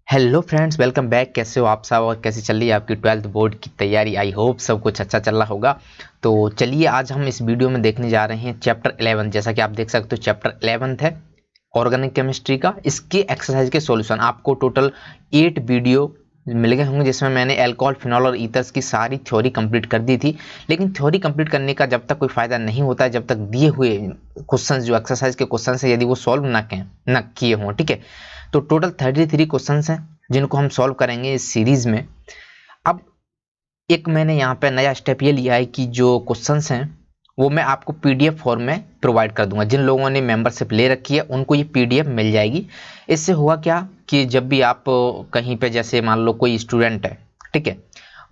Hello friends, welcome back. कैसे हो आप सब और कैसे चल रही है आपकी 12th बोर्ड की तैयारी। आई होप सब कुछ अच्छा चल रहा होगा। तो चलिए आज हम इस वीडियो में देखने जा रहे हैं चैप्टर 11। जैसा कि आप देख सकते हो चैप्टर 11 है ऑर्गेनिक केमिस्ट्री का। इसके एक्सरसाइज के सॉल्यूशन आपको टोटल 8 वीडियो मिल गए होंगे, जिसमें मैंने अल्कोहल, फिनॉल और ईथर्स की सारी थ्योरी कंप्लीट कर दी थी। लेकिन थ्योरी कंप्लीट करने का जब तक कोई फायदा नहीं होता है जब तक दिए हुए क्वेश्चंस, जो एक्सरसाइज के क्वेश्चंस है, यदि वो सॉल्व ना किए हों। ठीक है, तो टोटल 33 क्वेश्चंस हैं जिनको हम सॉल्व करेंगे इस सीरीज में। अब एक मैंने यहाँ पे नया स्टेप ये लिया है कि जो क्वेश्चंस हैं वो मैं आपको पीडीएफ फॉर्म में प्रोवाइड कर दूंगा। जिन लोगों ने मेंबरशिप ले रखी है उनको ये पीडीएफ मिल जाएगी। इससे हुआ क्या कि जब भी आप कहीं पे, जैसे मान लो कोई स्टूडेंट है, ठीक है,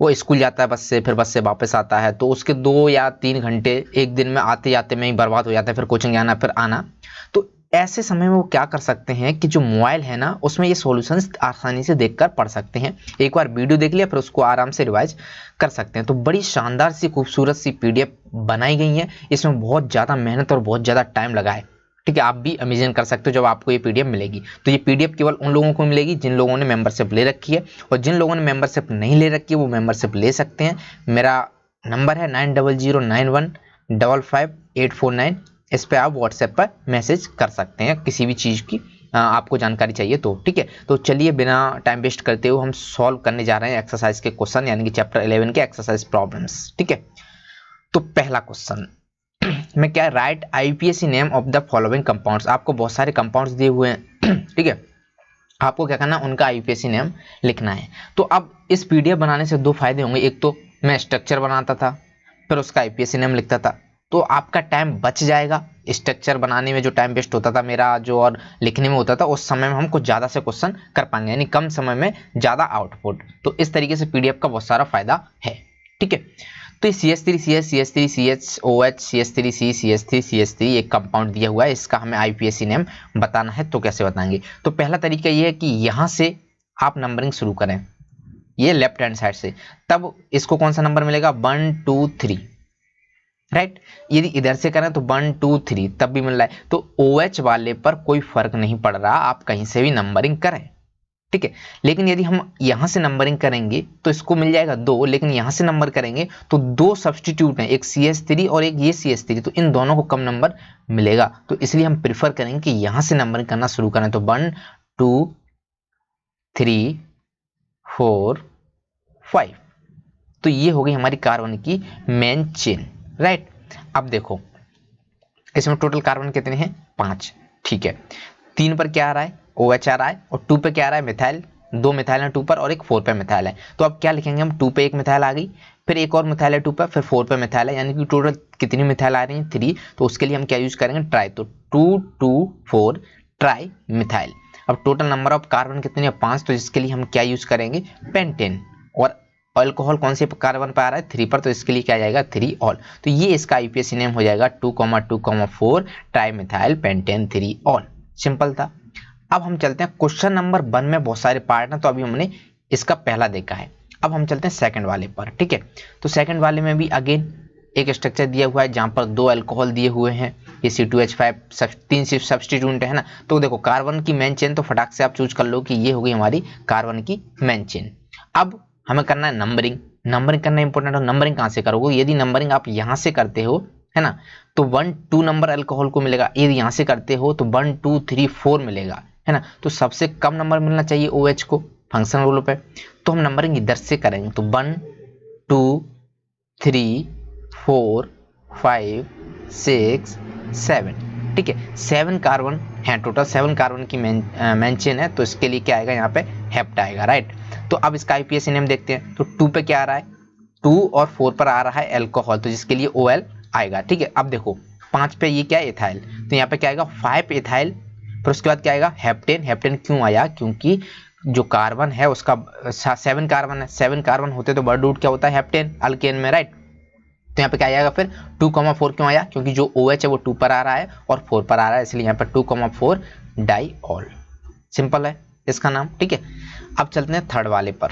वो स्कूल जाता है बस से, फिर बस से वापस आता है, तो उसके 2 या 3 घंटे एक दिन में आते जाते में ही बर्बाद हो जाता है। फिर कोचिंग जाना, फिर आना। तो ऐसे समय में वो क्या कर सकते हैं कि जो मोबाइल है ना, उसमें ये सॉल्यूशंस आसानी से देखकर पढ़ सकते हैं। एक बार वीडियो देख लिया फिर उसको आराम से रिवाइज कर सकते हैं। तो बड़ी शानदार सी खूबसूरत सी पीडीएफ बनाई गई है। इसमें बहुत ज़्यादा मेहनत और बहुत ज़्यादा टाइम लगा है। ठीक है, आप भी इमेजिन कर सकते हो जब आपको ये पीडीएफ मिलेगी। तो ये पीडीएफ केवल उन लोगों को मिलेगी जिन लोगों ने मेंबरशिप ले रखी है, और जिन लोगों ने मेंबरशिप नहीं ले रखी है वो मेंबरशिप ले सकते हैं। मेरा नंबर है 9009155849। इस पे आप व्हाट्सएप पर मैसेज कर सकते हैं किसी भी चीज़ की आपको जानकारी चाहिए तो। ठीक है, तो चलिए बिना टाइम वेस्ट करते हुए हम सॉल्व करने जा रहे हैं एक्सरसाइज के क्वेश्चन, यानी कि चैप्टर 11 के एक्सरसाइज प्रॉब्लम्स। ठीक है, तो पहला क्वेश्चन में क्या है, right IUPAC name of the following compounds. आपको बहुत सारे कंपाउंड्स दिए हुए हैं। ठीक है, आपको क्या करना है, उनका आईपीएसी नेम लिखना है। तो अब इस पीडीएफ बनाने से दो फायदे होंगे। एक तो मैं स्ट्रक्चर बनाता था फिर उसका आईपीएसी नेम लिखता था, तो आपका टाइम बच जाएगा। स्ट्रक्चर बनाने में जो टाइम वेस्ट होता था मेरा, जो और लिखने में होता था, उस समय में हम कुछ ज़्यादा से क्वेश्चन कर पाएंगे, यानी कम समय में ज़्यादा आउटपुट। तो इस तरीके से पीडीएफ का बहुत सारा फायदा है। ठीक है, तो CH3 CH CH3 CHOH CH3 C CH3 CH3 एक कंपाउंड दिया हुआ है, इसका हमें आईपीएसी नेम बताना है। तो कैसे बताएंगे? तो पहला तरीका ये है कि यहाँ से आप नंबरिंग शुरू करें, ये लेफ्ट हैंड साइड से। तब इसको कौन सा नंबर मिलेगा? 1 2 3, राइट। यदि इधर से करें तो 1 2 3 तब भी मिल रहा है। तो OH वाले पर कोई फर्क नहीं पड़ रहा, आप कहीं से भी नंबरिंग करें। ठीक है, लेकिन यदि हम यहां से नंबरिंग करेंगे तो इसको मिल जाएगा 2, लेकिन यहां से नंबर करेंगे तो 2 सब्सटीट्यूट हैं, एक CH3 और एक ये CH3, तो इन दोनों को कम नंबर मिलेगा। तो इसलिए हम प्रिफर करेंगे कि यहां से नंबरिंग करना शुरू करें। तो 1 2 3 4 5, तो ये हो गई हमारी कार्बन की मेन चेन, राइट। अब देखो इसमें टोटल कार्बन कितने हैं? 5। ठीक है, 3 पर क्या आ रहा है? OH आ रहा है, और 2 पे क्या आ रहा है? मिथाइल। 2 मिथाइल है 2 पर और एक 4 पे मिथाइल है। तो अब क्या लिखेंगे हम? 2 पे एक मिथाइल आ गई, फिर एक और मिथाइल है 2 पर, फिर 4 पे मिथाइल है, यानी कि टोटल कितनी मिथाइल आ रही है? 3। तो उसके लिए हम क्या यूज करेंगे? ट्राई। तो 2 2 4 ट्राई मिथाइल। अब टोटल नंबर ऑफ कार्बन कितने हैं? 5। तो इसके लिए हम क्या यूज करेंगे? पेंटेन। और अल्कोहल कौन से कार्बन पर आ रहा है? 3 पर, तो इसके लिए क्या आ जाएगा? 3 ऑल। तो ये इसका आईपीएसी नेम हो जाएगा 2,2,4 ट्राईमिथाइल पेंटेन 3 ऑल। सिंपल था। अब हम चलते हैं क्वेश्चन नंबर 1 में बहुत सारे पार्ट हैं, तो अभी हमने इसका पहला देखा है। अब हम चलते हैं सेकंड वाले पर। ठीक है, तो सेकंड वाले में भी अगेन एक स्ट्रक्चर दिया हुआ है जहां पर 2 अल्कोहल दिए हुए हैं, ये C2H5 3 सब्सटीट्यूट है ना। तो देखो कार्बन की मेन चेन, तो फटाक से आप चूज कर लो कि ये होगी हमारी कार्बन की मेन चेन। अब हमें करना है नंबरिंग। नंबरिंग करना इंपॉर्टेंट है। नंबरिंग कहां से करोगे? यदि नंबरिंग आप यहां से करते हो, है ना, तो 1 2 नंबर अल्कोहल को मिलेगा। यदि यहां से करते हो तो 1 2 3 4 मिलेगा, है ना। तो सबसे कम नंबर मिलना चाहिए OH को फंक्शनल रूल पे। तो हम नंबरिंग इधर से करेंगे, तो 1 2 3 4 5 6 7। ठीक है, 7 कार्बन है टोटल, 7 कार्बन की मेन चेन है। तो इसके लिए क्या आएगा? यहाँ पे हेप्ट आएगा, राइट। तो अब इसका आईपीएसी नेम देखते हैं। तो 2 पे क्या आ रहा है? 2 और 4 पर आ रहा है अल्कोहल, तो जिसके लिए OL आएगा। ठीक है, अब देखो 5 पे ये क्या है? इथाइल, तो यहाँ पे क्या आएगा? 5 इथाइल। फिर उसके बाद क्या आएगा? हेप्टेन। हेप्टेन क्यों आया? क्योंकि जो कार्बन है उसका 7 कार्बन है, 7 कार्बन होते तो वर्ड रूट क्या होता है? हेप्टेन, अल्केन में, राइट। तो यहाँ पे क्या आएगा? फिर 2,4 क्यों आया? क्योंकि जो OH है वो 2 पर आ रहा है और 4 पर आ रहा है, इसलिए यहाँ पर 2,4 डाईऑल। सिंपल है इसका नाम। ठीक है, अब चलते हैं थर्ड वाले पर।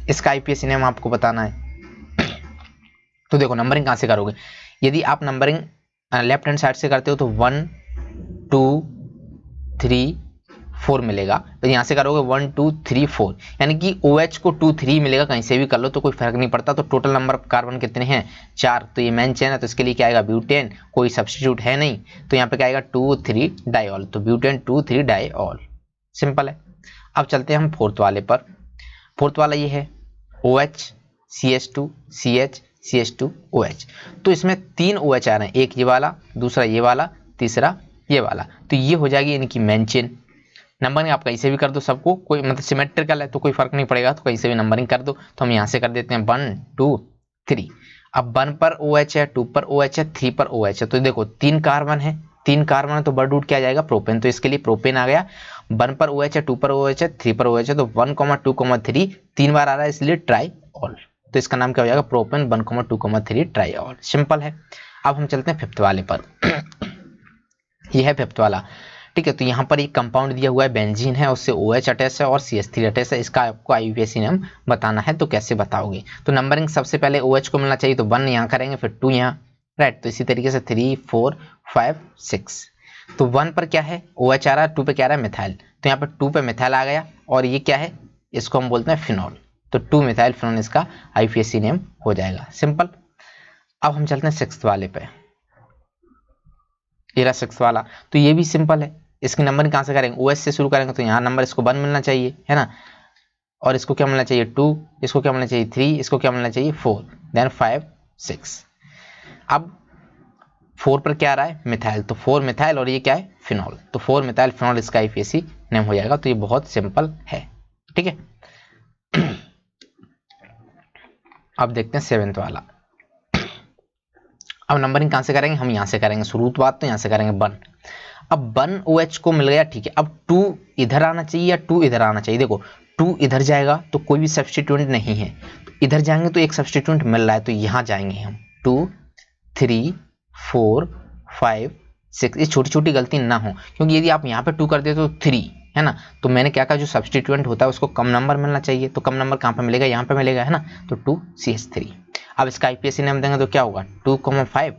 इसका आईपीएसी नेम आपको बताना है। तो देखो नंबरिंग कहां से करोगे? यदि आप नंबरिंग लेफ्ट हैंड साइड से करते हो तो 1 2 3 4 मिलेगा। तो यहाँ से करोगे 1 2 3 4, यानी कि OH को 2 3 मिलेगा, कहीं से भी कर लो तो कोई फर्क नहीं पड़ता। तो टोटल नंबर ऑफ कार्बन कितने हैं 4, तो ये मेन चेन है तो इसके लिए क्या आएगा ब्यूटेन, कोई सब्स्टिट्यूट है नहीं, तो यहाँ पे क्या आएगा 2 3 डाइऑल, तो ब्यूटेन 2 3 डाइऑल, सिंपल है। अब चलते हैं हम फोर्थ वाले पर। फोर्थ वाला ये है OH CH2 CH CH2 OH, तो इसमें 3 OH आ रहे हैं, एक ये वाला, दूसरा ये वाला, तीसरा ये वाला, तो ये हो जाएगी इनकी मेन चेन। नंबरिंग आप कहीं से भी कर दो सबको, कोई मतलब सिमेट्रिकल है तो कोई फर्क नहीं पड़ेगा, तो कहीं से भी नंबरिंग कर दो। तो हम यहाँ से कर देते हैं 1 2 3। अब 1 पर OH है, 2 पर OH है, 3 पर OH है, तो देखो 3 कार्बन है, 3 कार्बन है तो बर्ड रूट क्या आ जाएगा प्रोपेन, तो इसके लिए प्रोपेन आ गया। 1 पर OH है, 2 पर OH है, 3 पर OH है, तो 1 2 3 3 बार आ रहा है इसलिए ट्राईऑल, तो इसका नाम क्या हो जाएगा प्रोपेन 1 2 3 ट्राईऑल, सिंपल है। अब हम चलते हैं फिफ्थ वाले पर। यह है फिफ्थ वाला, ठीक है। तो यहाँ पर एक कंपाउंड दिया हुआ है बेंजीन है, उससे OH अटैच है और CH3 अटैच है, इसका आपको IUPAC नाम बताना है, तो कैसे बताओगे। तो नंबरिंग सबसे पहले OH को मिलना चाहिए, तो 1 यहाँ करेंगे, फिर 2 यहाँ, राइट। तो इसी तरीके से 3 4 5 6। तो 1 पर क्या है OH आ रहा है, 2 पे क्या आ रहा है मिथाइल, तो यहाँ पर 2 पे मिथाइल आ गया, और ये क्या है इसको हम बोलते हैं फिनॉल, तो 2 मिथाइल फिनॉल इसका IUPAC नेम हो जाएगा, सिंपल। अब हम चलते हैं सिक्स्थ वाले पे, ये रहा सिक्स्थ वाला। तो ये भी सिंपल है, इसकी नंबरिंग कहाँ से करेंगे OH से शुरू करेंगे, तो यहाँ नंबर इसको 1 मिलना चाहिए, है ना, और इसको क्या मिलना चाहिए 2, इसको क्या मिलना चाहिए 3, इसको क्या मिलना चाहिए 4, देन 5 6। अब 4 पर क्या आ रहा है मिथाइल, तो 4 मिथाइल और ये क्या है फिनॉल, तो 4 मिथाइल फिनॉल इसका IUPAC नेम हो जाएगा। तो ये बहुत सिंपल है, ठीक है। अब देखते हैं सेवेंथ वाला। अब नंबरिंग कहाँ से करेंगे, हम यहाँ से करेंगे, शुरुआत बात तो यहाँ से करेंगे 1। अब 1 OH को मिल गया, ठीक है। अब 2 इधर आना चाहिए या 2 इधर आना चाहिए, देखो 2 इधर जाएगा तो कोई भी सब्स्टिट्यूएंट नहीं है, तो इधर जाएंगे तो एक सब्स्टिट्यूएंट मिल रहा है, तो यहाँ जाएंगे हम 2 3 4 5 6। ये छोटी छोटी गलती ना हो, क्योंकि यदि आप यहाँ पे 2 कर दे तो 3, है ना, तो मैंने क्या कहा जो सब्स्टिट्यूएंट होता है उसको कम नंबर मिलना चाहिए, तो कम नंबर कहाँ पे मिलेगा यहाँ पे मिलेगा, है ना, तो 2 CH3। अब इसका IUPAC नाम देंगे तो क्या होगा 2 5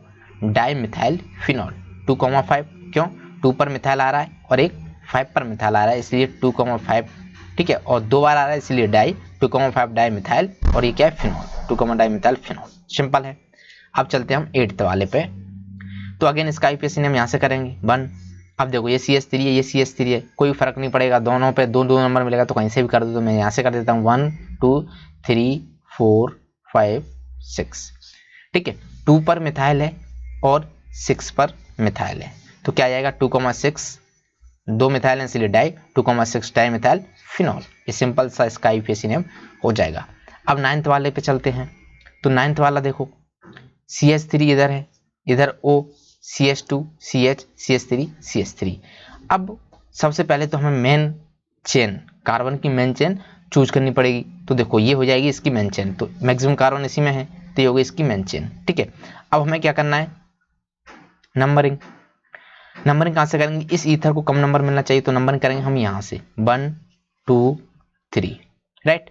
डाई मिथाइल फिनॉल, 2 5, क्यों 2 पर मिथाइल आ रहा है और एक 5 पर मिथाइल आ रहा है, इसलिए 2 5, ठीक है, और 2 बार आ रहा है इसलिए डाई 2 5 डाई मिथाइल, और ये क्या है phenol 2 di methyl phenol, simple है। अब चलते हैं हम 8th वाले पे। तो अगेन इसका IUPAC नाम यहाँ से करेंगे 1। अब देखो ये CH3 है, ये CH3 है, कोई फर्क नहीं पड़ेगा, दोनों पे 2 नंबर मिलेगा, तो कहीं से भी कर दो, तो मैं यहाँ से कर देता हूँ 1 2 3 4 5 6, ठीक है। 2 पर मिथाइल है और 6 पर मिथाइल है, तो क्या आएगा 2 6, 2 मिथाइल है इसलिए डाई 2 6 डाई मिथाइल फिनॉल, ये सिंपल सा इसका IUPAC नेम हो जाएगा। अब 9th वाले पे चलते हैं। तो 9th वाला देखो CH3 इधर है, इधर O CH2 CH CH3 CH3। अब सबसे पहले तो हमें मेन चेन, कार्बन की मेन चेन चूज करनी पड़ेगी, तो देखो ये हो जाएगी इसकी मेन चेन, तो मैक्सिमम कार्बन इसी में है, तो ये होगी इसकी मेन चेन, ठीक है। अब हमें क्या करना है नंबरिंग, नंबरिंग कहाँ से करेंगे, इस ईथर को कम नंबर मिलना चाहिए, तो नंबरिंग करेंगे हम यहाँ से 1 2 3, राइट।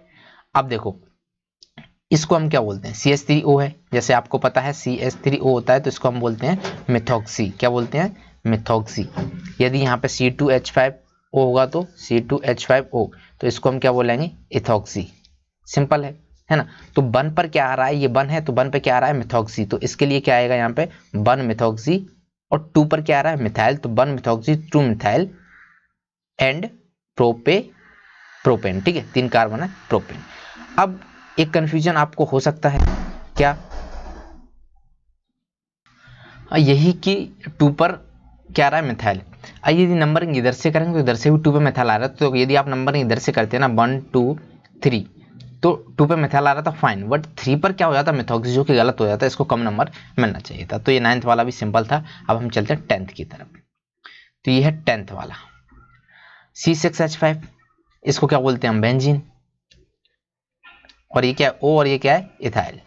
अब देखो इसको हम क्या बोलते हैं CH3O है, जैसे आपको पता है CH3O होता है, तो इसको हम बोलते हैं मिथॉक्सी, क्या बोलते हैं मिथॉक्सी। यदि यहाँ पे C2H5O होगा तो C2H5O, तो इसको हम क्या बोलेंगे इथॉक्सी, सिंपल है ना। तो 1 पर क्या आ रहा है, ये 1 है तो 1 पे क्या आ रहा है मिथॉक्सी, तो इसके लिए क्या आएगा यहाँ पे 1 मिथॉक्सी, और 2 पर क्या आ रहा है मिथाइल, तो 1 मिथॉक्सी 2 मिथाइल एंड प्रोपेन, ठीक है, 3 कार्बन है प्रोपेन। अब एक कंफ्यूजन आपको हो सकता है क्या, यही कि 2 पर क्या आ रहा है मिथाइल, यदि नंबरिंग इधर से करेंगे तो इधर से भी 2 पे मिथाइल आ रहा है, तो यदि आप नंबरिंग इधर से करते हैं ना 1 2 3, तो 2 पे मिथाइल आ रहा था फाइन, बट 3 पर क्या हो जाता मिथॉक्सी, जो कि गलत हो जाता है, इसको कम नंबर मिलना चाहिए था। तो ये 9th वाला भी सिंपल था। अब हम चलते हैं 10th की तरफ। तो ये है 10th वाला C6H5, इसको क्या बोलते हैं हम बेंजीन, और ये क्या है O, और ये क्या है इथाइल,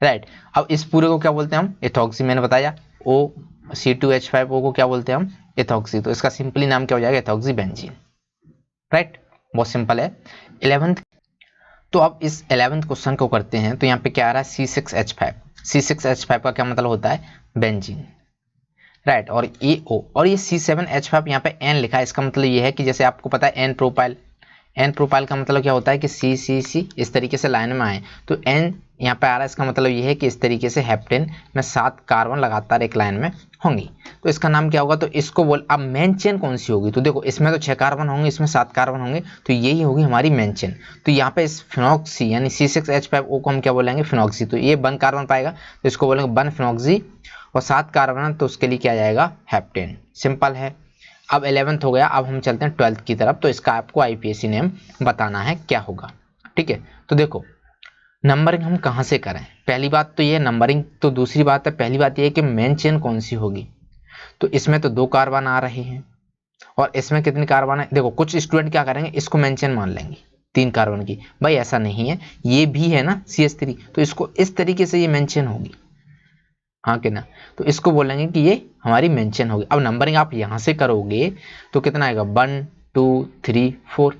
राइट। अब इस पूरे को क्या बोलते हैं हम इथॉक्सी, मैंने बताया O C2H5O को क्या बोलते हैं हम इथॉक्सी, तो इसका सिंपली नाम क्या हो जाएगा इथॉक्सी बेंजीन, राइट, बहुत सिंपल है। 11th, तो अब इस 11th क्वेश्चन को करते हैं। तो यहाँ पे क्या आ रहा है C6H5, C6H5 का क्या मतलब होता है बेंजीन, राइट। और ए ओ, और ये C7H5 यहाँ पे N लिखा है, इसका मतलब ये है कि जैसे आपको पता है एन प्रोपाइल, एन प्रोपाइल का मतलब क्या होता है कि सी सी सी इस तरीके से लाइन में आए, तो एन यहाँ पे आ रहा है, इसका मतलब ये है कि इस तरीके से हेप्टेन में 7 कार्बन लगातार एक लाइन में होंगी, तो इसका नाम क्या होगा, तो इसको बोल। अब मेन चेन कौन सी होगी, तो देखो इसमें तो 6 कार्बन होंगे, इसमें 7 कार्बन होंगे, तो यही होगी हमारी मेन चेन। तो यहाँ पे इस फिनॉक्सी यानी C6H5O को हम क्या बोलेंगे, फिनॉक्सी, तो ये 1 कार्बन पाएगा तो इसको बोलेंगे 1 फिनॉक्सी, और 7 कार्बन तो उसके लिए क्या आ जाएगा, हेप्टेन। सिंपल है। अब 11th हो गया, अब हम चलते हैं 12th की तरफ, तो इसका आपको आईपीएसी नेम बताना है क्या होगा, ठीक है। तो देखो नंबरिंग हम कहाँ से करें, पहली बात तो ये नंबरिंग, तो दूसरी बात है, पहली बात ये है कि मेन चेन कौन सी होगी, तो इसमें तो 2 कार्बन आ रहे हैं, और इसमें कितनी कार्बन है, देखो कुछ स्टूडेंट क्या करेंगे, इसको मेन चेन मान लेंगे 3 कार्बन की, भाई ऐसा नहीं है, ये भी है ना CH3, तो इसको इस तरीके से ये मेन चेन होगी, हाँ कि ना, तो इसको बोलेंगे कि ये हमारी मेंशन होगी। अब नंबरिंग आप यहां से करोगे तो कितना आएगा, 1 2 3 4,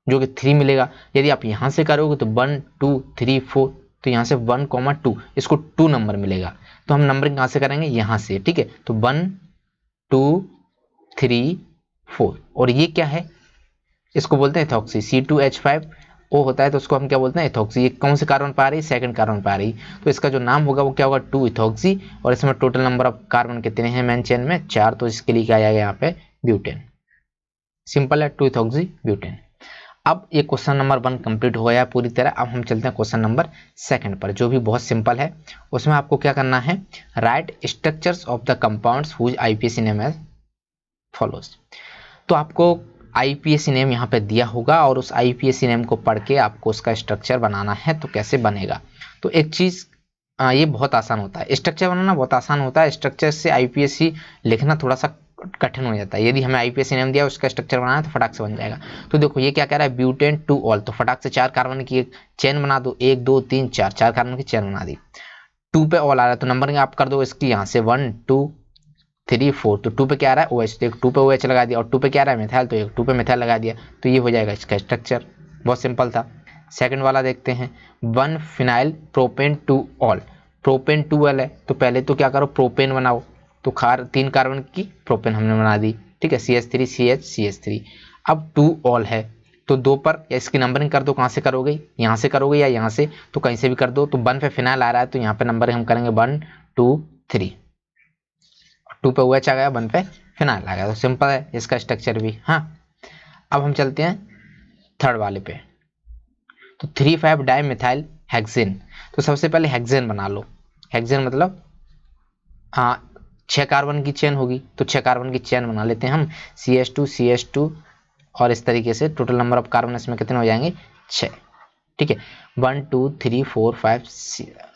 जो कि 3 मिलेगा। यदि आप यहां से करोगे तो 1 2 3 4, तो यहां से 1, 2 इसको 2 नंबर मिलेगा। तो हम नंबरिंग कहां से करेंगे, यहां से, ठीक है। तो 1 2 3 4, और ये क्या है, इसको बोलते हैं एथॉक्सी, C2H5O होता है, तो उसको हम क्या बोलते हैं, एथॉक्सी। ये कौन से कार्बन पे आ रही है, सेकंड कार्बन पे आ रही, तो इसका जो नाम होगा वो क्या होगा, 2 इथॉक्सी, और इसमें टोटल नंबर ऑफ कार्बन कितने हैं मेन चेन में, 4, तो इसके लिए क्या आएगा यहाँ पे, ब्यूटेन। सिंपल है, 2 इथॉक्सी ब्यूटेन। अब ये क्वेश्चन नंबर 1 कंप्लीट हो गया पूरी तरह। अब हम चलते हैं क्वेश्चन नंबर 2 पर, जो भी बहुत सिंपल है। उसमें आपको क्या करना है, write structures of the compounds whose IUPAC name as follows. तो आपको आईपीएसी नेम यहाँ पे दिया होगा, और उस आईपीएसी नेम को पढ़ के आपको उसका स्ट्रक्चर बनाना है। तो कैसे बनेगा, तो एक चीज ये बहुत आसान होता है, स्ट्रक्चर बनाना बहुत आसान होता है, स्ट्रक्चर से आईपीएसी लिखना थोड़ा सा कठिन हो जाता है। यदि हमें आईपीएसी नेम दिया उसका स्ट्रक्चर बनाना है तो फटाक से बन जाएगा। तो देखो ये क्या कह रहा है, ब्यूटेन टू ऑल, तो फटाक से 4 कार्बन की एक चेन बना दो, 1 2 3 4, 4 कार्बन की चेन बना दी। 2 पे ऑल आ रहा है, तो नंबरिंग आप कर दो इसकी, यहाँ से 1 2 3 4, तो 2 पे क्या आ रहा है, OH, तो एक 2 पे OH लगा दिया, और 2 पे क्या आ रहा है, मिथाइल, तो एक 2 पे मिथाइल लगा दिया, तो ये हो जाएगा इसका स्ट्रक्चर। बहुत सिंपल था। सेकंड वाला देखते हैं, 1 phenyl propane two all, propane 2L है, तो पहले तो क्या करो, प्रोपेन बनाओ, तो 3 कार्बन की प्रोपेन हमने बना दी, ठीक है, CH3 CH CH3। अब 2 ऑल है, तो 2 पर, या इसकी नंबरिंग कर दो, कहाँ से करोगे, यहाँ से करोगे या यहाँ से, तो कहीं से भी कर दो। तो 1 पे फिनाइल आ रहा है, तो यहाँ पे नंबरिंग हम करेंगे 1 2 3, 2 पे OH आ गया, 1 पे फिनाइल आ गया, तो सिंपल है इसका स्ट्रक्चर भी। हाँ, अब हम चलते हैं थर्ड वाले पे, तो 3,5 डाई मिथाइल हेक्सेन। तो सबसे पहले हेक्सेन बना लो, हेक्सेन मतलब हाँ 6 कार्बन की चेन होगी, तो 6 कार्बन की चेन बना लेते हैं हम, CH2 और इस तरीके से टोटल नंबर ऑफ कार्बन इसमें कितने हो जाएंगे, 6, ठीक है। 1 2 3 4 5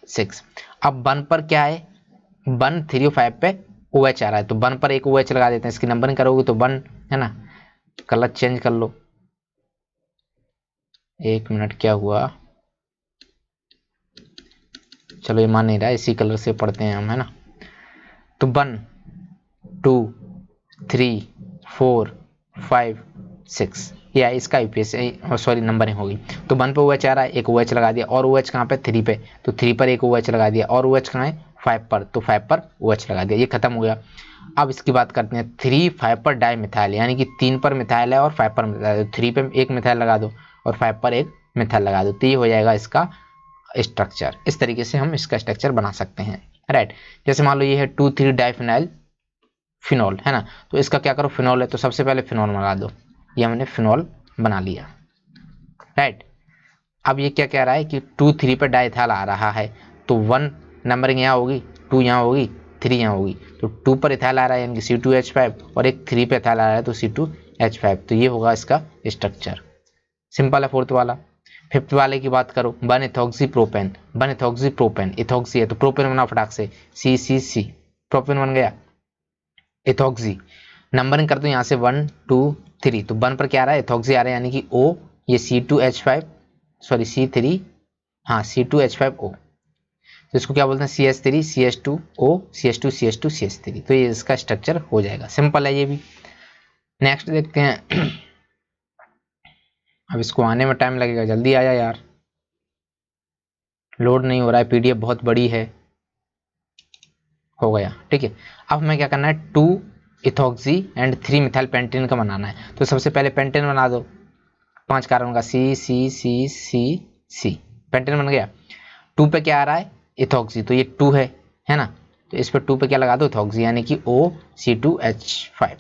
6। अब 1 पर क्या है, 1 3 और 5 पे OH आ रहा है, तो 1 पर एक OH लगा देते हैं, इसकी नंबरिंग करोगे तो 1 है ना, कलर चेंज कर लो, 1 मिनट क्या हुआ, चलो ये मान नहीं रहा, इसी कलर से पढ़ते हैं हम, है ना। तो 1 2 3 4 5 6, या इसका आईपीएसी, सॉरी नंबरिंग होगी। तो 1 पे OH आ रहा है, एक OH लगा दिया, और OH कहाँ पे, 3 पे, तो 3 पर एक OH लगा दिया, और OH कहाँ है, 5 पर, तो 5 पर OH लगा दिया, ये खत्म हो गया। अब इसकी बात करते हैं 3 5 पर डाई मिथाइल, यानी कि 3 पर मिथाइल है और 5 पर मिथाइल, 3 पे एक मिथाइल लगा दो और 5 पर एक मिथाइल लगा दो, तो ये हो जाएगा इसका स्ट्रक्चर। इस तरीके से हम इसका स्ट्रक्चर बना सकते हैं, राइट। जैसे मान लो ये है 2 3 डाइफिनाइल फिनॉल, है ना, तो इसका क्या करो, फिनॉल है तो सबसे पहले फिनॉल बना दो, ये हमने फिनॉल बना लिया, राइट। अब ये क्या कह रहा है कि 2 3 पर डाइथाइल आ रहा है, तो 1 नंबरिंग यहाँ होगी, 2 यहाँ होगी, 3 यहाँ होगी, तो 2 पर इथाइल आ रहा है यानी कि C2H5, और एक 3 पे इथाइल आ रहा है तो C2H5, तो ये होगा इसका स्ट्रक्चर। सिंपल है। फोर्थ वाला, फिफ्थ वाले की बात करो, 1 ethoxy propane, 1 ethoxy propane, ethoxy है तो प्रोपेन बना फटाक से, CCC, प्रोपेन बन गया, इथॉक्सी। नंबरिंग कर दो यहाँ से 1 2 3, तो 1 पर क्या आ रहा है, इथॉक्सी आ रहा है यानी कि O, ये C2H5, सॉरी C3, हाँ C2H5O, तो इसको क्या बोलते हैं, CH3 CH2O CH2 CH2 CH3, तो ये इसका स्ट्रक्चर हो जाएगा। सिंपल है ये भी। नेक्स्ट देखते हैं। अब इसको आने में टाइम लगेगा, जल्दी आ जा यार, लोड नहीं हो रहा है, PDF बहुत बड़ी है। हो गया, ठीक है। अब हमें क्या करना है, 2 इथॉक्सी एंड 3 मिथाइल पेंटेन का बनाना है। तो सबसे पहले पेंटेन बना दो, 5 कार्बन का सी सी सी सी सी, पेंटेन बन गया। 2 पे क्या आ रहा है, इथॉक्सी, तो ये 2 है ना, तो इस पर 2 पे क्या लगा दो, इथॉक्सी, यानी कि OC2H5।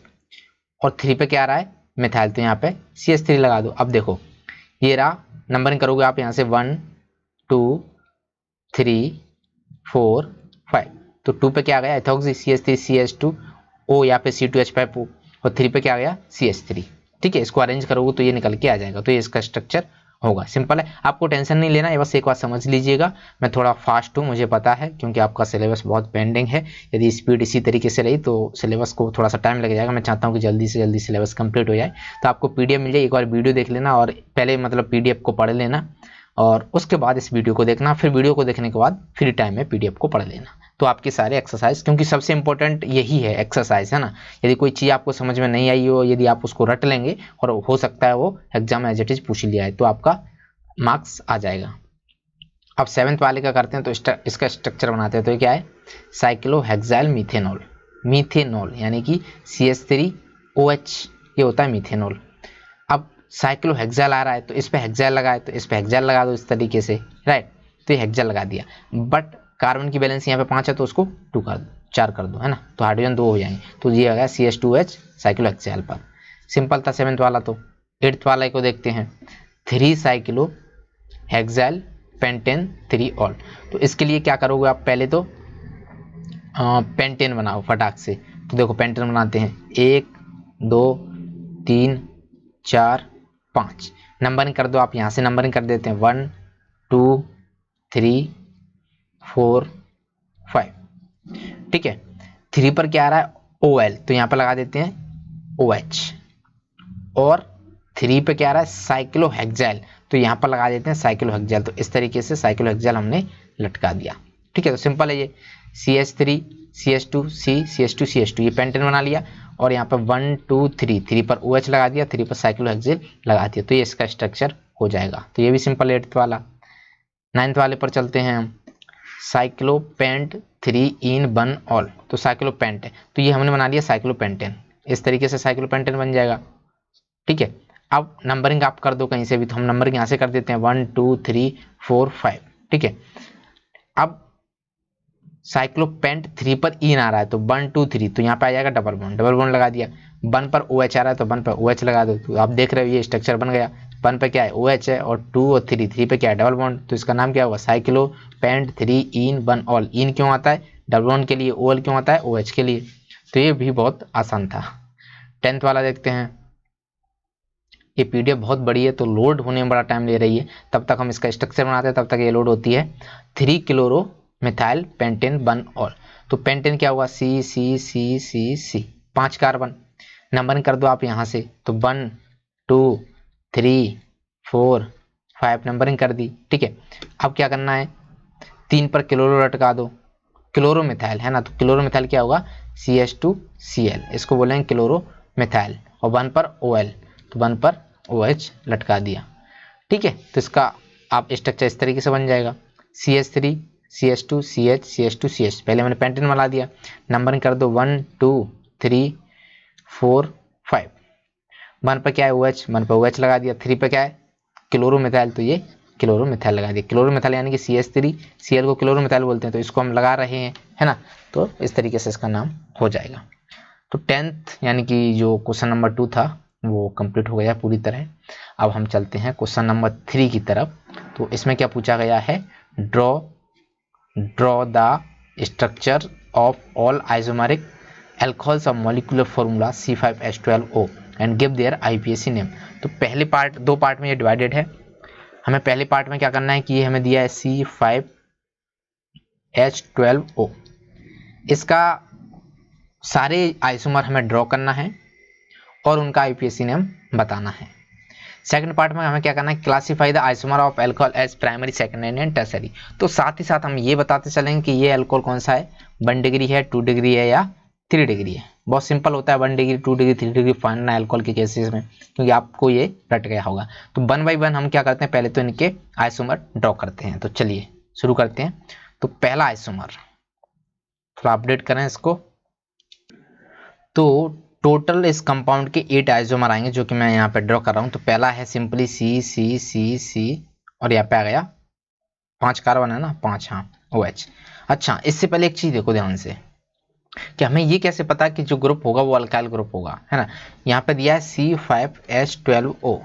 और 3 पे क्या आ रहा है, मिथाइल, तो यहाँ पे CH3 लगा दो। अब देखो ये रहा, नंबरिंग करोगे आप यहाँ से 1 2 3 4 5, तो 2 पे क्या आ गया, इथॉक्सी, CH3 CH2 O या फिर C2H5O, और 3 पे क्या आ गया, CH3, ठीक है। इसको अरेंज करोगे तो ये निकल के आ जाएगा, तो ये इसका स्ट्रक्चर होगा। सिंपल है, आपको टेंशन नहीं लेना है, बस एक बात समझ लीजिएगा, मैं थोड़ा फास्ट हूँ मुझे पता है, क्योंकि आपका सिलेबस बहुत पेंडिंग है। यदि स्पीड इसी तरीके से रही तो सिलेबस को थोड़ा सा टाइम लग जाएगा। मैं चाहता हूँ कि जल्दी से जल्दी सिलेबस कंप्लीट हो जाए। तो आपको PDF मिल जाए, एक बार वीडियो देख लेना, और पहले मतलब PDF को पढ़ लेना, और उसके बाद इस वीडियो को देखना, फिर वीडियो को देखने के बाद फ्री टाइम में PDF को पढ़ लेना। तो आपके सारे एक्सरसाइज, क्योंकि सबसे इंपॉर्टेंट यही है एक्सरसाइज, है ना। यदि कोई चीज़ आपको समझ में नहीं आई हो, यदि आप उसको रट लेंगे, और हो सकता है वो एग्जाम एज इट इज पूछ लिया है, तो आपका मार्क्स आ जाएगा। अब 7th वाले का करते हैं, तो इसका स्ट्रक्चर बनाते हैं। तो ये क्या है, साइक्लोहेक्साइल मीथेनॉल, मीथेनॉल यानी कि CH3OH, ये होता है मीथेनॉल। अब साइक्लोहेक्साइल आ रहा है, तो इस पे हेक्साइल लगा है, तो इस पे हेक्साइल लगा दो इस तरीके से, राइट। तो ये हेक्साइल लगा दिया, बट कार्बन की बैलेंस यहाँ पे 5 है, तो उसको 2 कर दो, 4 कर दो, है ना, तो हाइड्रोजन 2 हो जाएंगे। तो ये आ गया CH2H साइक्लोहेक्साइल पर। सिंपल था 7th वाला। तो 8th वाले को देखते हैं, 3 साइक्लो हेक्साइल पेंटेन 3 ऑल। तो इसके लिए क्या करोगे आप, पहले तो पेंटेन बनाओ फटाक से। तो देखो पेंटेन बनाते हैं, 1 2 3 4 5, नंबरिंग कर दो आप, यहाँ से नंबरिंग कर देते हैं, 1 2 3 4 5, ठीक है। 3 पर क्या आ रहा है, OL, तो यहाँ पर लगा देते हैं OH। और 3 पे क्या आ रहा है, साइक्लोहेक्साइल, तो यहाँ पर लगा देते हैं साइक्लोहेक्साइल। तो इस तरीके से साइक्लोहेक्साइल हमने लटका दिया, ठीक है। तो सिंपल है ये, CH3 CH2 CH2 CH2, ये पेंटेन बना लिया। और यहाँ पर 1 2 3, 3 पर OH लगा दिया, 3 पर साइक्लोहेक्साइल लगा दिया, तो ये इसका स्ट्रक्चर हो जाएगा। तो ये भी सिंपल 8th वाला। 9th वाले पर चलते हैं हम, साइक्लोपेंट 3 इन 1 ऑल, तो साइक्लोपेंट है, तो ये हमने बना लिया साइक्लोपेंटेन, इस तरीके से साइक्लोपेंटेन बन जाएगा, ठीक है। अब नंबरिंग आप कर दो कहीं से भी, तो हम नंबरिंग यहाँ से कर देते हैं 1 2 3 4 5, ठीक है। अब साइक्लोपेंट 3 पर इन आ रहा है, तो 1 2 3, तो यहाँ पे आ जाएगा डबल बॉन्ड लगा दिया। 1 पर OH आ रहा है, तो 1 पर OH लगा दो, तो आप देख रहे हो ये स्ट्रक्चर बन गया। 1 पे क्या है, OH है, और 2 और 3 पे क्या है, डबल बॉन्ड, तो इसका नाम क्या होगा, साइक्लोपेंट 3 इन 1 ऑल। इन क्यों आता है, डबल बॉन्ड के लिए, OL क्यों आता है, OH के लिए। तो ये भी बहुत आसान था। 10th वाला देखते हैं, ये PDF बहुत बड़ी है, तो लोड होने में बड़ा टाइम ले रही है, तब तक हम इसका स्ट्रक्चर बनाते हैं, तब तक ये लोड होती है। 3 क्लोरो मिथाइल पेंटेन 1 ऑल, तो पेंटेन क्या हुआ, C C C C C, 5 carbon, numbering कर दो आप यहाँ से, तो 1 2 3 4 5, नंबरिंग कर दी, ठीक है। अब क्या करना है, 3 पर क्लोरो लटका दो, क्लोरो मिथाइल है ना, तो क्लोरो मिथाइल क्या होगा, CH2Cl, इसको बोलेंगे क्लोरो मिथाइल। और 1 पर OL, तो 1 पर OH लटका दिया, ठीक है। तो इसका आप स्ट्रक्चर इस तरीके से बन जाएगा, CH3 CH2 CH CH2 CH, पहले मैंने पेंटेन बना दिया, नंबरिंग कर दो 1 2 3 4 5। 1 पर क्या है, OH, 1 पर OH लगा दिया। 3 पर क्या है, क्लोरोमिथाइल, तो ये क्लोरोमिथाइल लगा दिया। क्लोरोमिथाइल यानी कि CH3 Cl को क्लोरोमिथाइल बोलते हैं, तो इसको हम लगा रहे हैं, है ना, तो इस तरीके से इसका नाम हो जाएगा। तो 10th यानी कि जो क्वेश्चन नंबर 2 था वो कंप्लीट हो गया पूरी तरह। अब हम चलते हैं क्वेश्चन नंबर 3 की तरफ। तो इसमें क्या पूछा गया है, draw the structure of all isomeric alcohols of molecular formula C5H12O and give their IUPAC name. तो पहले पार्ट, 2 पार्ट में ये डिवाइडेड है। हमें पहले पार्ट में क्या करना है कि ये हमें दिया है C5H12O, इसका सारे आइसोमर हमें ड्रॉ करना है और उनका IUPAC नेम बताना है। सेकंड पार्ट में हमें क्या करना है, classify the isomer of alcohol as primary secondary and tertiary. तो साथ ही साथ हम ये बताते चलेंगे कि ये अल्कोहल कौन सा है, 1 डिग्री है, 2 डिग्री है या 3 डिग्री है। बहुत सिंपल होता है, 1 degree 2 degree 3 degree final alcohol के केसेस में, क्योंकि आपको ये रट गया होगा। तो 1 बाई 1 हम क्या करते हैं, पहले तो इनके आइसोमर ड्रॉ करते हैं। तो चलिए शुरू करते हैं। तो पहला आइसोमर, थोड़ा अपडेट करें इसको। तो टोटल इस कंपाउंड के 8 आइसोमर आएंगे जो कि मैं यहाँ पे ड्रॉ कर रहा हूँ। तो पहला है सिंपली सी सी सी सी और यहाँ पे आ गया 5 कार्बन है ना, 5, हाँ OH। अच्छा, इससे पहले एक चीज देखो ध्यान से कि हमें ये कैसे पता कि जो ग्रुप होगा वो अल्काइल ग्रुप होगा, है ना। यहाँ पे दिया है C5H12O।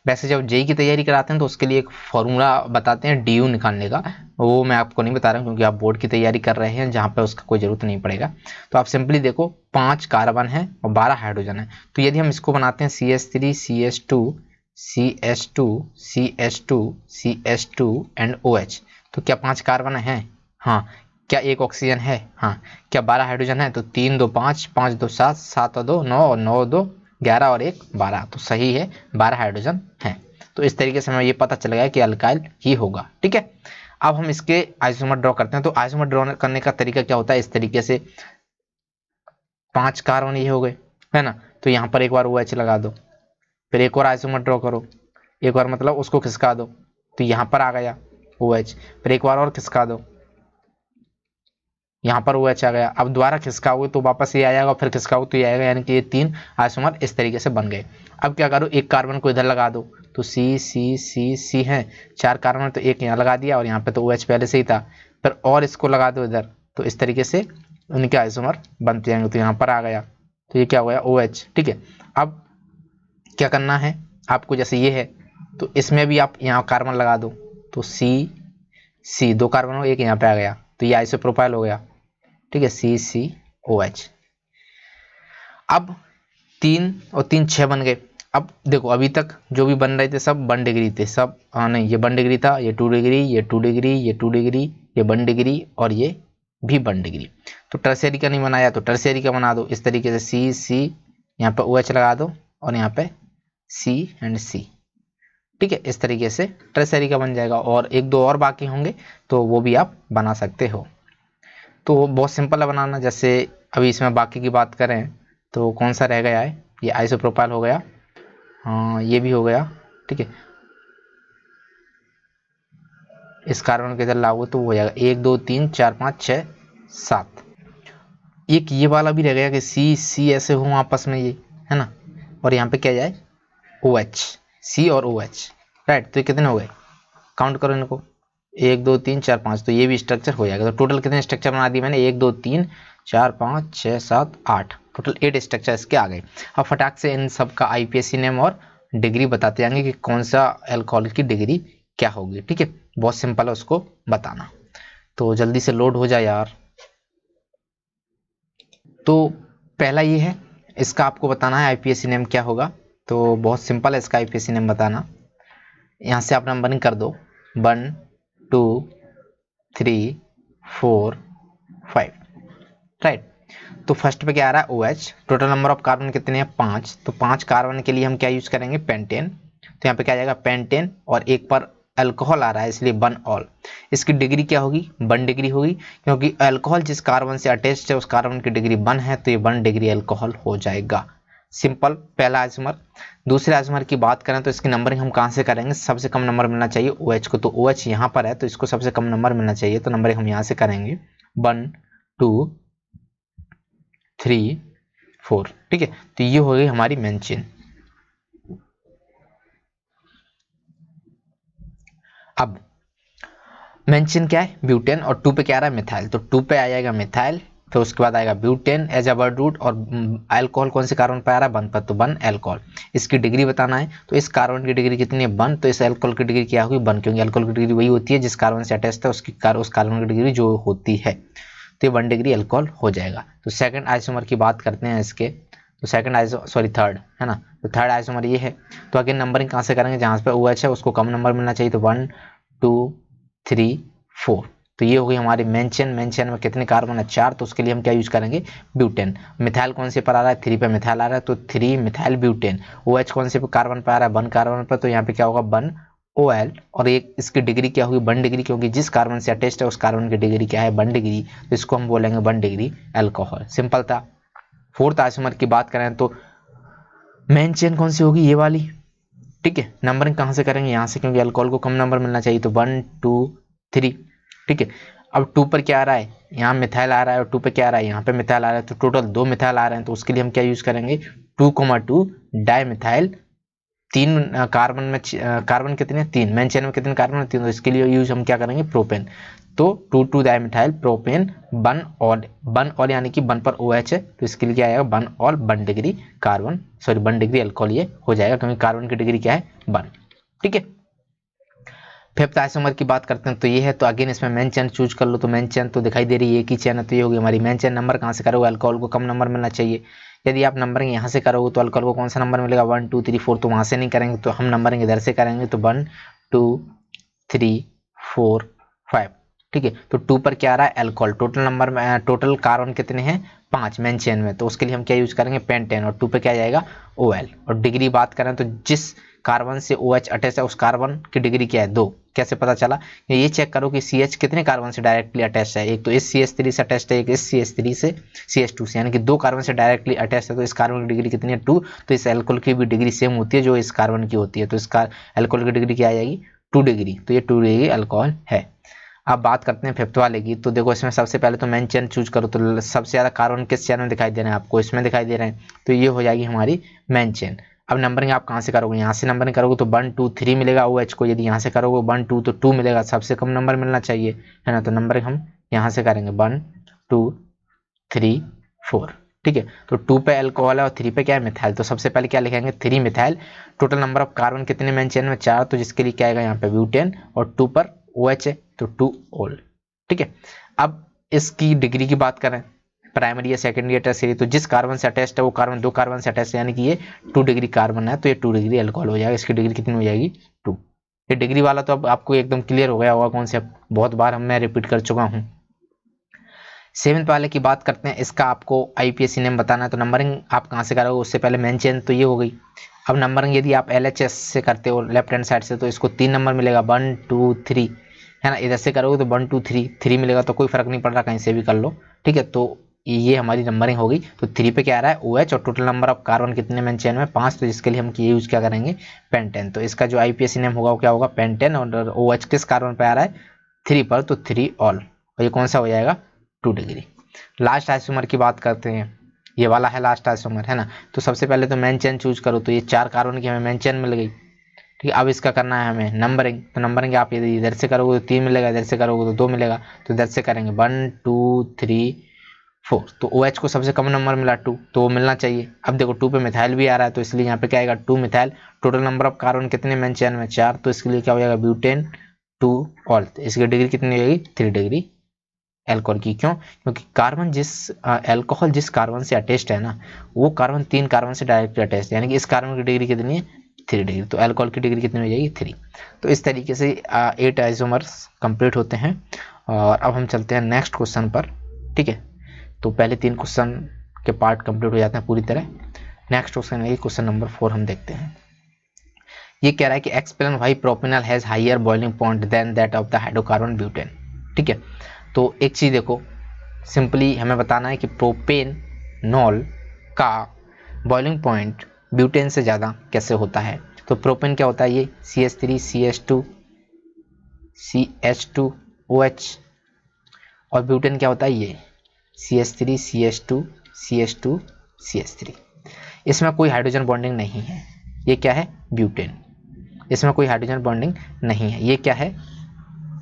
वैसे जब जेई की तैयारी कराते हैं तो उसके लिए एक फॉर्मूला बताते हैं DU निकालने का, वो मैं आपको नहीं बता रहा हूँ क्योंकि आप बोर्ड की तैयारी कर रहे हैं जहाँ पे उसका कोई जरूरत नहीं पड़ेगा। तो आप सिंपली देखो 5 कार्बन है और 12 हाइड्रोजन है। तो यदि हम इसको बनाते हैं CH3 CH2 CH2 CH2 CH2 and OH, तो क्या 5 कार्बन है? हाँ। क्या एक ऑक्सीजन है? हाँ। क्या 12 हाइड्रोजन है? तो 3 2 5, 5 2 7, 7 और 2 9 और 9 2 11 और 1 12, तो सही है 12 हाइड्रोजन है। तो इस तरीके से हमें ये पता चल गया कि अल्काइल ही होगा, ठीक है। अब हम इसके आइसोमर ड्रॉ करते हैं। तो आइसोमर ड्रॉ करने का तरीका क्या होता है, इस तरीके से 5 कार्बन ये हो गए, है ना। तो यहाँ पर एक बार OH लगा दो, फिर एक और आइसोमर ड्रॉ करो, एक बार मतलब उसको खिसका दो, तो यहाँ पर आ गया OH, फिर एक बार और खिसका दो, यहाँ पर OH आ गया। अब दोबारा खिसकाओगे तो वापस ये आ जाएगा, फिर खिसकाओगे तो ये आएगा, यानी कि ये 3 आइसोमर इस तरीके से बन गए। अब क्या करो, एक कार्बन को इधर लगा दो, तो C C C C है, 4 कार्बन, तो एक यहाँ लगा दिया और यहाँ पे तो OH पहले से ही था, फिर और इसको लगा दो इधर, तो इस तरीके से उनके आइसोमर बनते जाएंगे। तो यहाँ पर आ गया, तो ये क्या हो गया OH, ठीक है। अब क्या करना है आपको, जैसे ये है तो इसमें भी आप यहाँ कार्बन लगा दो, तो C 2 कार्बन हो, एक यहाँ पे आ गया, तो ये आइसोप्रोपाइल हो गया, ठीक है, CCOH। अब 3 और 3 6 बन गए। अब देखो अभी तक जो भी बन रहे थे सब 1 डिग्री थे, सब नहीं, ये 1 डिग्री था, ये 2 डिग्री, ये 2 डिग्री, ये 2 डिग्री, ये 1 डिग्री और ये भी 1 डिग्री। तो टर्शियरी का नहीं बनाया तो टर्शियरी का बना दो, इस तरीके से C यहाँ पे OH लगा दो और यहाँ पे C एंड C, ठीक है। इस तरीके से टर्शियरी का बन जाएगा, और एक दो और बाकी होंगे तो वो भी आप बना सकते हो। तो बहुत सिंपल है बनाना। जैसे अभी इसमें बाकी की बात करें तो कौन सा रह गया है, ये आइसोप्रोपाइल हो गया, हाँ ये भी हो गया, ठीक है। इस कार्बन के इधर लागू तो वो हो जाएगा 1 2 3 4 5 6 7। एक ये वाला भी रह गया कि C C ऐसे हो आपस में, ये है ना, और यहाँ पे क्या जाए OH, C और OH, राइट। तो ये कितने हो गए, काउंट करो इनको, 1 2 3 4 5, तो ये भी स्ट्रक्चर हो जाएगा। तो टोटल कितने स्ट्रक्चर बना दिए मैंने, 1 2 3 4 5 6 7 8, टोटल 8 स्ट्रक्चर इसके आ गए। अब फटाक से इन सब का IPSC नेम और डिग्री बताते जाएंगे कि कौन सा अल्कोहल की डिग्री क्या होगी, ठीक है। बहुत सिंपल है उसको बताना, तो जल्दी से लोड हो जाए यार। तो पहला ये है, इसका आपको बताना है IPSC नेम क्या होगा। तो बहुत सिंपल है इसका IPSC नेम बताना। यहाँ से आप नंबरिंग कर दो, 1 2 3 4 5, राइट। तो फर्स्ट पे क्या आ रहा है OH, total number of carbon कितने हैं 5, तो 5 कार्बन के लिए हम क्या यूज करेंगे, पेंटेन। तो यहाँ पे क्या आ जाएगा पेंटेन, और एक पर अल्कोहल आ रहा है इसलिए 1 ऑल। इसकी डिग्री क्या होगी, 1 डिग्री होगी, क्योंकि अल्कोहल जिस कार्बन से अटैच्ड है उस कार्बन की डिग्री 1 है, तो ये 1 डिग्री अल्कोहल हो जाएगा। सिंपल, पहला आइसोमर। दूसरे आइसोमर की बात करें तो इसकी नंबरिंग हम कहाँ से करेंगे, सबसे कम नंबर मिलना चाहिए OH को, तो OH यहाँ पर है तो इसको सबसे कम नंबर मिलना चाहिए, तो नंबरिंग हम यहाँ से करेंगे 1 2 3 4, ठीक है। तो ये हो गई हमारी मेन चेन। अब मेन चेन क्या है, ब्यूटेन, और 2 पे क्या आ रहा है मिथाइल, तो 2 पे आ जाएगा मिथाइल, फिर उसके बाद आएगा butane as a word root, और अल्कोहल कौन से कार्बन पे आ रहा है, 1 पर, तो 1 अल्कोहल। इसकी डिग्री बताना है, तो इस कार्बन की डिग्री कितनी है 1, तो इस अल्कोहल की डिग्री क्या होगी 1, क्योंकि अल्कोहल की डिग्री वही होती है जिस कार्बन से अटैच्ड है उस कार्बन की डिग्री जो होती है, तो ये 1 डिग्री अल्कोहल हो जाएगा। तो सेकंड आइसोमर की बात करते हैं इसके, तो थर्ड है ना, तो थर्ड आइसोमर ये है। तो अगेन नंबरिंग कहाँ से करेंगे, जहाँ पे OH है उसको कम नंबर मिलना चाहिए, तो 1 2 3 4, तो ये हो गई हमारी मेन चेन। मेन चेन में कितने कार्बन है 4, तो उसके लिए हम क्या यूज करेंगे ब्यूटेन। मिथाइल कौन से पर आ रहा है 3 पे मिथाइल आ रहा है, तो 3 मिथाइल ब्यूटेन। OH कौन से कार्बन पर आ रहा है 1 कार्बन पर, तो यहाँ पे क्या होगा 1 OL, और एक इसकी डिग्री क्या होगी 1 डिग्री, क्योंकि जिस कार्बन से अटैच्ड है उस कार्बन की डिग्री क्या है 1 डिग्री, तो इसको हम बोलेंगे 1 डिग्री अल्कोहल। सिंपल था। फोर्थ आइसोमर की बात करें तो मेन चेन कौन सी होगी, ये वाली, ठीक है। नंबरिंग कहाँ से करेंगे, यहाँ से, क्योंकि अल्कोहल को कम नंबर मिलना चाहिए, तो 1 2 3, ठीक है। अब 2 पर क्या आ रहा है, यहाँ मिथाइल आ रहा है और 2 पे क्या आ रहा है, यहाँ पे मिथाइल आ रहा है, तो टोटल 2 मिथाइल आ रहे हैं। तो उसके लिए हम क्या यूज करेंगे, 2,2 डाई मिथाइल, 3 कार्बन में कार्बन कितने, 3 मेन चेन में कितने कार्बन है, 3, तो इसके लिए यूज हम क्या करेंगे, प्रोपेन। तो 2,2 डाई मिथाइल प्रोपेन 1 ऑल यानी कि 1 पर OH है, तो इसके लिए क्या आएगा 1 all 1 degree carbon, sorry 1 degree alcohol ये हो जाएगा, क्योंकि कार्बन की डिग्री क्या है 1। ठीक है, फिफ्थ आइसोमर की बात करते हैं तो ये है। तो अगेन इसमें मेन चेन चूज कर लो, तो मेन चेन तो दिखाई दे रही है, एक ही चेन है, तो ये होगी हमारी मेन चेन। नंबर कहाँ से करोगे, अल्कोहल को कम नंबर मिलना चाहिए। यदि आप नंबरिंग यहाँ से करोगे तो अल्कोहल को कौन सा नंबर मिलेगा, 1 2 3 4, तो वहाँ से नहीं करेंगे, तो हम नंबरिंग इधर से करेंगे, तो 1 2 3 4 5। ठीक है, तो 2 पर क्या आ रहा है, अल्कोहल। टोटल नंबर में टोटल कार्बन कितने हैं, 5 मेन चेन में, तो उसके लिए हम क्या यूज करेंगे, पेंटेन, और 2 पे क्या जाएगा OL। और डिग्री बात करें तो जिस कार्बन से OH अटैच है उस कार्बन की डिग्री क्या है, 2। कैसे पता चला, ये चेक करो कि CH कितने कार्बन से डायरेक्टली अटैच है, एक तो इस CH3 से अटैच है, एक इस CH3 से CH2 से, यानी कि 2 कार्बन से डायरेक्टली अटैच है, तो इस कार्बन की डिग्री कितनी है, 2। तो इस एल्कोहल की भी डिग्री सेम होती है जो इस कार्बन की होती है, तो इसका एल्कोहल की डिग्री क्या आ जाएगी, 2 डिग्री, तो ये 2 डिग्री अल्कोहल है। अब बात करते हैं फिफ्थ वाले की। तो देखो इसमें सबसे पहले तो मेन चेन चूज करो, तो सबसे ज्यादा कार्बन किस चेन में दिखाई दे रहे हैं आपको, इसमें दिखाई दे रहे हैं, तो ये हो जाएगी हमारी मेन चेन। अब नंबरिंग आप कहाँ से करोगे, यहाँ से नंबरिंग करोगे तो 1 2 3 मिलेगा OH को, यदि यहाँ से करोगे 1 2 तो 2 मिलेगा, सबसे कम नंबर मिलना चाहिए, है ना। तो नंबरिंग हम यहाँ से करेंगे 1 2 3 4। ठीक है, तो 2 पे अल्कोहल है और 3 पे क्या है, मिथाइल, तो सबसे पहले क्या लिखेंगे, 3 methyl. Total number of carbon कितने मेन चेन में, 4, तो जिसके लिए क्या आएगा यहाँ पे ब्यूटेन, और 2 पर OH है तो 2 ऑल। ठीक है, अब इसकी डिग्री की बात करें, प्राइमरी या सेकेंडरी या टर्शियरी, तो जिस कार्बन से अटैच्ड है वो कार्बन 2 कार्बन से अटैच्ड है, यानी कि ये 2 डिग्री कार्बन है, तो ये 2 डिग्री अल्कोहल हो जाएगा। इसकी डिग्री कितनी हो जाएगी, 2। ये डिग्री वाला तो अब आपको एकदम क्लियर हो गया होगा कॉन्सेप्ट, बहुत बार मैं रिपीट कर चुका हूँ। सेवेंथ वाले की बात करते हैं, इसका आपको IPSC नेम बताना है, तो नंबरिंग आप कहाँ से करोगे, उससे पहले मेन चेन तो ये हो गई। अब नंबरिंग यदि आप LHS से करते हो लेफ्ट हैंड साइड से, तो इसको 3 नंबर मिलेगा, 1 2 3, है ना। इधर से करोगे तो 1 2 3 मिलेगा, तो कोई फर्क नहीं पड़ रहा, कहीं से भी कर लो। ठीक है, तो ये हमारी नंबरिंग होगी। तो 3 पे क्या आ रहा है, OH, और टोटल नंबर ऑफ कार्बन कितने मेन चेन में, 5, तो जिसके लिए हम ये यूज क्या करेंगे, पेंटेन। तो इसका जो IPSC नेम होगा वो क्या होगा, पेंटेन, और OH किस कार्बन पे आ रहा है, 3 पर, तो 3 ऑल, और ये कौन सा हो जाएगा, 2 डिग्री। लास्ट आइसोमर की बात करते हैं, ये वाला है लास्ट आइसोमर, है ना। तो सबसे पहले तो मेन चेन चूज करो, तो ये 4 कार्बन की हमें मेन चेन मिल गई। ठीक है, अब इसका करना है हमें नंबरिंग, तो नंबरिंग आप यदि इधर से करोगे तो 3 मिलेगा, इधर से करोगे तो 2 मिलेगा, तो इधर से करेंगे 1 2 3 4, तो OH को सबसे कम नंबर मिला 2, तो वो मिलना चाहिए। अब देखो 2 पे मिथाइल भी आ रहा है, तो इसलिए यहाँ पे क्या आएगा, 2 methyl. Total number of carbon कितने मेन चेन में, 4, तो इसके लिए क्या हो जाएगा, ब्यूटेन 2 ऑल, तो इसकी डिग्री कितनी होगी, 3 डिग्री एल्कोहल की। क्यों, क्योंकि कार्बन जिस एल्कोहल जिस कार्बन से अटैच्ड है ना, वो कार्बन 3 कार्बन से डायरेक्टली अटैच्ड है, यानी कि इस कार्बन की डिग्री कितनी है, 3 डिग्री, तो एल्कोहल की डिग्री कितनी हो जाएगी, 3। तो इस तरीके से 8 आइसोमर्स कंप्लीट होते हैं। और अब हम चलते हैं नेक्स्ट क्वेश्चन पर। ठीक है, तो पहले 3 क्वेश्चन के पार्ट कंप्लीट हो जाते हैं पूरी तरह। नेक्स्ट क्वेश्चन है क्वेश्चन नंबर 4, हम देखते हैं। ये कह रहा है कि explain why propanol has higher boiling point than that of the hydrocarbon butane. ठीक है, तो एक चीज देखो, सिंपली हमें बताना है कि प्रोपेनॉल का बॉइलिंग पॉइंट ब्यूटेन से ज़्यादा कैसे होता है। तो प्रोपेन क्या होता है, ये CH3 CH2 OH, और ब्यूटेन क्या होता है, ये CH3 CH2 CH2 CH3। इसमें कोई हाइड्रोजन बॉन्डिंग नहीं है, ये क्या है, ब्यूटेन, इसमें कोई हाइड्रोजन बॉन्डिंग नहीं है, ये क्या है,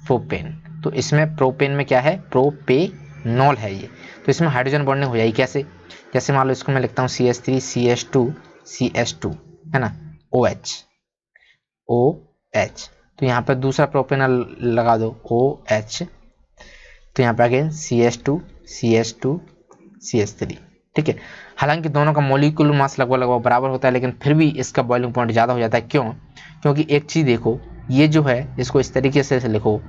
प्रोपेन। तो इसमें प्रोपेन में क्या है, प्रोपेनॉल है ये, तो इसमें हाइड्रोजन बॉन्डिंग हो जाएगी कैसे, जैसे मान लो इसको मैं लिखता हूँ CH3 CH2 है ना, OH, तो यहाँ पर दूसरा प्रोपेनॉल लगा दो OH, तो यहाँ पे अगेन CH2 CH3। ठीक है, हालांकि दोनों का मॉलिक्यूलर मास लगभग बराबर होता है, लेकिन फिर भी इसका बॉइलिंग पॉइंट ज़्यादा हो जाता है। क्यों, क्योंकि एक चीज़ देखो, ये जो है इसको इस तरीके से लिखो,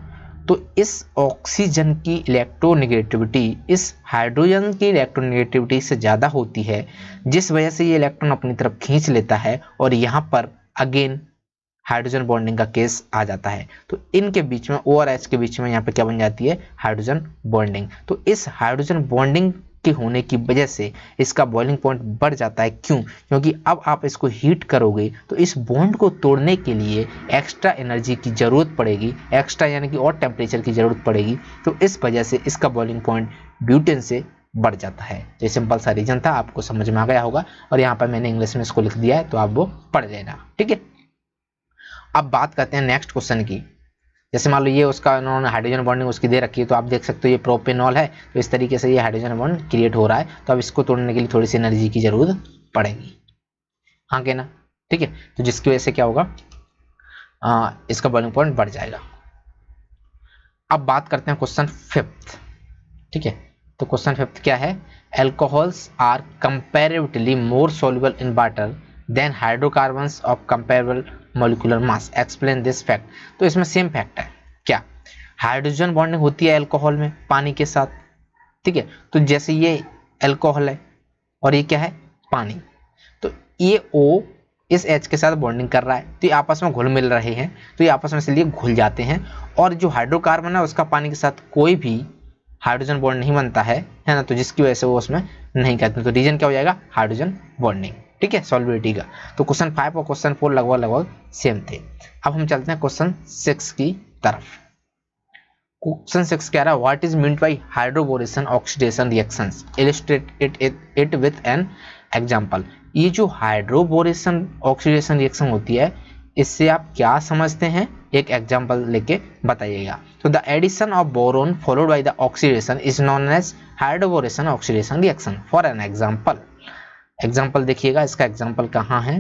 तो इस ऑक्सीजन की इलेक्ट्रोनेगेटिविटी इस हाइड्रोजन की इलेक्ट्रोनेगेटिविटी से ज़्यादा होती है, जिस वजह से ये इलेक्ट्रॉन अपनी तरफ खींच लेता है, और यहाँ पर अगेन हाइड्रोजन बॉन्डिंग का केस आ जाता है। तो इनके बीच में O और H के बीच में यहाँ पे क्या बन जाती है, हाइड्रोजन बॉन्डिंग। तो इस हाइड्रोजन बॉन्डिंग के होने की वजह से इसका बॉइलिंग पॉइंट बढ़ जाता है। क्यों? क्योंकि अब आप इसको हीट करोगे तो इस बॉन्ड को तोड़ने के लिए एक्स्ट्रा एनर्जी की ज़रूरत पड़ेगी, एक्स्ट्रा यानी कि और टेम्परेचर की ज़रूरत पड़ेगी। तो इस वजह से इसका बॉइलिंग पॉइंट ब्यूटेन से बढ़ जाता है। तो सिंपल सा रीजन था, आपको समझ में आ गया होगा। और यहाँ पर मैंने इंग्लिश में इसको लिख दिया है, तो आप वो पढ़ लेना, ठीक है। अब बात करते हैं नेक्स्ट क्वेश्चन की। जैसे मान लो ये उसका उन्होंने हाइड्रोजन बॉन्डिंग उसकी दे रखी है, तो आप देख सकते हो ये प्रोपेनॉल है, तो इस तरीके से ये हाइड्रोजन बॉन्ड क्रिएट हो रहा है। तो अब इसको तोड़ने के लिए थोड़ी सी एनर्जी की जरूरत पड़ेगी, हाँ के ना, ठीक है। तो जिसकी वजह से क्या होगा, इसका बॉइलिंग पॉइंट बढ़ जाएगा। अब बात करते हैं क्वेश्चन फिफ्थ, ठीक है। तो क्वेश्चन फिफ्थ क्या है, alcohols are comparatively more soluble in water than hydrocarbons of comparable molecular mass, explain this fact. तो इसमें सेम फैक्ट है, क्या हाइड्रोजन बॉन्डिंग होती है अल्कोहल में पानी के साथ, ठीक है। तो जैसे ये अल्कोहल है और ये क्या है, पानी, तो ये O इस H के साथ बॉन्डिंग कर रहा है, तो ये आपस में घुल मिल रहे हैं, तो ये आपस में इसलिए घुल जाते हैं। और जो हाइड्रोकार्बन है उसका पानी के साथ कोई भी हाइड्रोजन बॉन्ड नहीं बनता है ना, तो जिसकी वजह से वो उसमें नहीं करते। तो रीजन क्या हो जाएगा, हाइड्रोजन बॉन्डिंग, ठीक है, सॉल्युबिलिटी का। तो क्वेश्चन 5 और क्वेश्चन 4 लगभग सेम थे। अब हम चलते हैं क्वेश्चन 6 की तरफ। क्वेश्चन 6 कह रहा है, what is meant by hydroboration oxidation reactions, illustrate it with an example. ये जो हाइड्रोबोरेशन ऑक्सीडेशन रिएक्शन होती है, इससे आप क्या समझते हैं, एक एग्जांपल लेके बताइएगा। तो the addition of boron followed by the oxidation is known as hydroboration oxidation reaction. For an example, example देखिएगा, इसका एग्जांपल कहाँ है,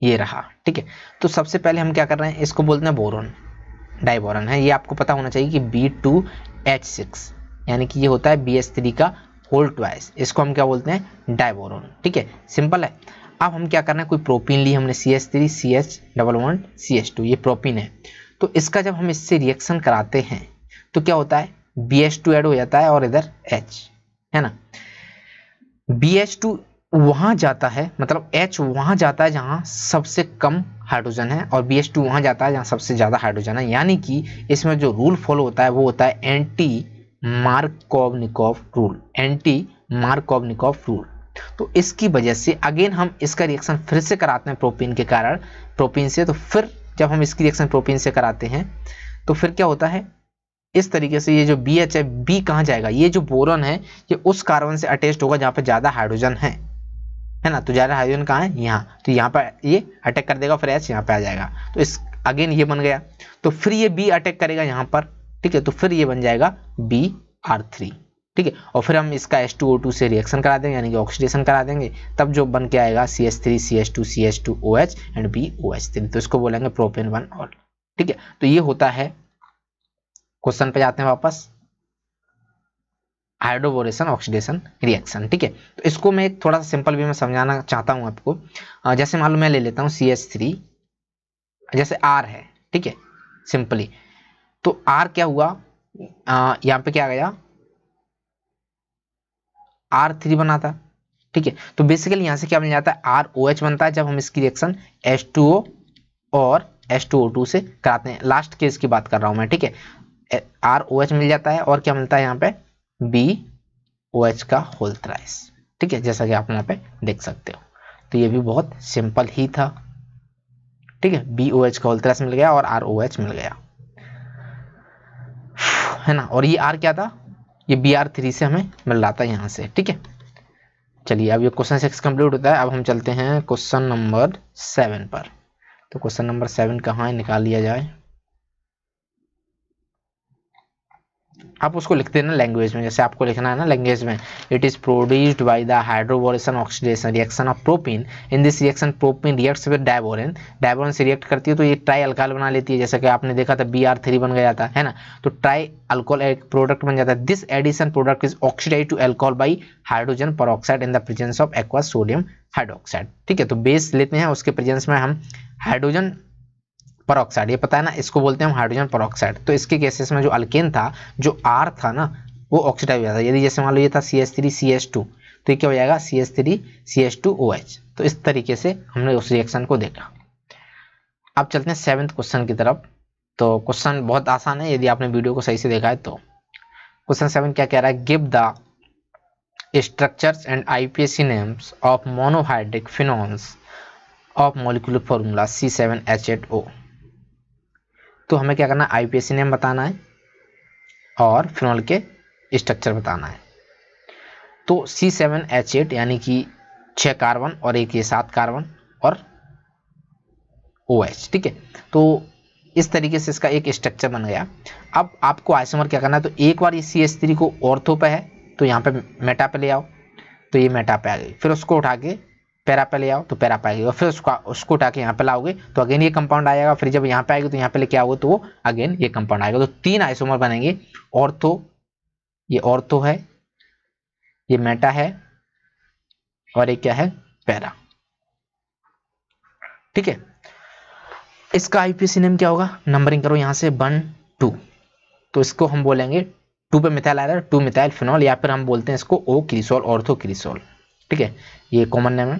ये रहा, ठीक है। तो सबसे पहले हम क्या कर रहे हैं, इसको बोलते हैं बोरोन, डाइबोरन है। ये आपको पता होना चाहिए कि B2H6 यानी कि ये होता है BH3 का होल ट्वाइस, इसको हम क्या बोलते हैं, डाइबोरोन, ठीक है, सिंपल है। अब हम क्या कर रहे हैं, कोई प्रोपीन ली हमने CH3 CH11 CH2, ये प्रोपीन है। तो इसका जब हम इससे रिएक्शन कराते हैं तो क्या होता है, BH2 ऐड हो जाता है और इधर H है ना। BH2 वहां जाता है, मतलब H वहां जाता है जहां सबसे कम हाइड्रोजन है, और BH2 वहां जाता है जहां सबसे ज्यादा हाइड्रोजन है। यानी कि इसमें जो रूल फॉलो होता है वो होता है anti Markovnikov rule, anti Markovnikov rule. तो इसकी वजह से अगेन हम इसका रिएक्शन फिर से कराते हैं प्रोपीन के कारण, प्रोपीन से। तो फिर जब हम इसकी रिएक्शन प्रोपीन से कराते हैं तो फिर क्या होता है, इस तरीके से ये जो BH है, B कहाँ जाएगा, ये जो बोरॉन है ये उस कार्बन से अटैच्ड होगा जहाँ पे ज्यादा हाइड्रोजन है ना। तो ज्यादा हाइड्रोजन कहाँ है, यहाँ, तो यहाँ पर ये अटैक कर देगा, फिर H यहाँ पे आ जाएगा। तो इस अगेन ये बन गया, तो फिर ये B अटैक करेगा यहाँ पर, ठीक है। तो फिर ये बन जाएगा Br3, ठीक है। और फिर हम इसका H2O2 से रिएक्शन करा देंगे, यानी कि ऑक्सीडेशन करा देंगे, तब जो बन के आएगा CH3 CH2 CH2OH and BOH3। तो इसको बोलेंगे प्रोपेन 1 ऑल, ठीक है। तो ये होता है, क्वेश्चन पे जाते हैं वापस, हाइड्रोबोरेशन ऑक्सीडेशन रिएक्शन, ठीक है। तो इसको मैं एक थोड़ा सा सिंपल वे में समझाना चाहता हूं आपको। जैसे मान लो मैं ले लेता हूं CH3, जैसे R है, ठीक है, सिंपली। तो R क्या हुआ, यहाँ पे क्या गया, R3 बना था, ठीक है। तो बेसिकली यहां से क्या बन जाता है, ROH बनता है जब हम इसकी रिएक्शन H2O और H2O2 से कराते हैं। लास्ट केस की बात कर रहा हूं मैं, ठीक है। ROH मिल जाता है और क्या मिलता है यहाँ पे, BOH का होल थ्राइस, ठीक है, जैसा कि आप यहाँ पे देख सकते हो। तो ये भी बहुत सिंपल ही था, ठीक है। BOH का होल थ्राइस मिल गया और ROH मिल गया, है ना। और ये R क्या था, ये Br3 से हमें मिल रहा था यहाँ से, ठीक है। चलिए अब ये क्वेश्चन 6 कंप्लीट होता है। अब हम चलते हैं क्वेश्चन नंबर 7 पर। तो क्वेश्चन नंबर 7 कहाँ है, निकाल लिया जाए। आप उसको लिखते हैं ना लैंग्वेज में, जैसे आपको लिखना है ना लैंग्वेज में, it is produced by the hydroboration oxidation reaction of propene. In this reaction propene reacts with diborane, diborane से रिएक्ट करती है तो ये ट्राई अल्कोहल बना लेती है, जैसा कि आपने देखा था Br3 बन गया था, है ना। तो ट्राई अल्कोहल एक प्रोडक्ट बन जाता है। This addition product is oxidized to alcohol by hydrogen peroxide in the presence of aqueous sodium hydroxide, ठीक है। तो बेस लेते हैं, उसके प्रेजेंस में हम हाइड्रोजन परऑक्साइड, ये पता है ना, इसको बोलते हैं हम हाइड्रोजन परऑक्साइड। तो इसके केसेस में जो अल्केन था, जो R था ना, वो ऑक्सीडाइज हो जाता है। यदि जैसे मान लो ये था CH3 CH2, तो ये क्या हो जाएगा, CH3 CH2OH। तो इस तरीके से हमने उस रिएक्शन को देखा। अब चलते हैं 7th क्वेश्चन की तरफ। तो क्वेश्चन बहुत आसान है यदि आपने वीडियो को सही से देखा है तो। क्वेश्चन 7 क्या कह रहा है, give the structures and IUPAC names of monohydric phenols of molecular formula C7H8O। तो हमें क्या करना है, आईपीएसी नेम बताना है और फिनॉल के स्ट्रक्चर बताना है। तो C7H8 यानी कि 6 कार्बन और एक ये 7 कार्बन और OH, ठीक है। तो इस तरीके से इसका एक स्ट्रक्चर बन गया। अब आपको आइसोमर क्या करना है, तो एक बार ये CH3 को ऑर्थो पे है तो यहाँ पे मेटा पे ले आओ, तो ये मेटा पे आ गई। फिर उसको उठा के पैरा पे ले आओ तो पैरा पे आ गई, और फिर उसको उठा के यहाँ पे लाओगे तो अगेन ये कंपाउंड आएगा। फिर जब यहाँ पे आएगी तो यहाँ पे लेके आओगे तो वो अगेन ये कंपाउंड आएगा। तो 3 आइसोमर बनेंगे, ऑर्थो, ये ऑर्थो है, ये मेटा है और ये क्या है, पैरा, ठीक है। इसका आईपीसी नेम क्या होगा, नंबरिंग करो यहाँ से 1 2, तो इसको हम बोलेंगे 2 पे मिथाइल आ रहा है 2 मिथाइल फिनॉल, या फिर हम बोलते हैं इसको O क्रिसोल, ऑर्थो क्रिसोल, ठीक है, ये कॉमन नेम है।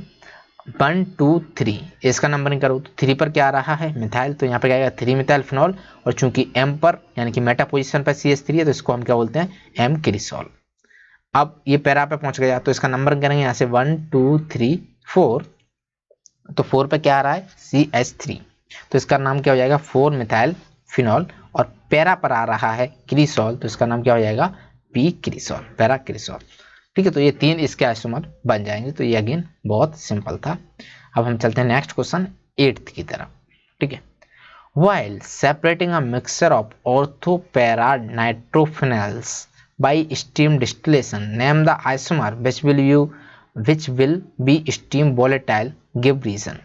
1 2 3 इसका नंबरिंग करो तो 3 पर क्या आ रहा है, मिथाइल, तो यहाँ पे क्या आएगा 3 मिथाइल फिनॉल, और चूंकि M पर यानी कि मेटा पोजीशन पर CH3 है तो इसको हम क्या बोलते हैं, M क्रिसोल। अब ये पैरा पे पहुंच गया तो इसका नंबरिंग करेंगे यहाँ से 1 2 3 4, तो 4 पे क्या आ रहा है, CH3, तो इसका नाम क्या हो जाएगा, 4 मिथाइल फिनॉल, और पैरा पर आ रहा है क्रिसोल, तो इसका नाम क्या हो जाएगा, P क्रिसोल, पैरा क्रिसोल, ठीक है। तो ये 3 इसके आइसोमर बन जाएंगे। तो ये अगेन बहुत सिंपल था। अब हम चलते हैं नेक्स्ट क्वेश्चन 8th की तरफ, ठीक है। While separating a mixture of ortho para nitrophenols by steam distillation, name the isomer which will be steam volatile, give reason।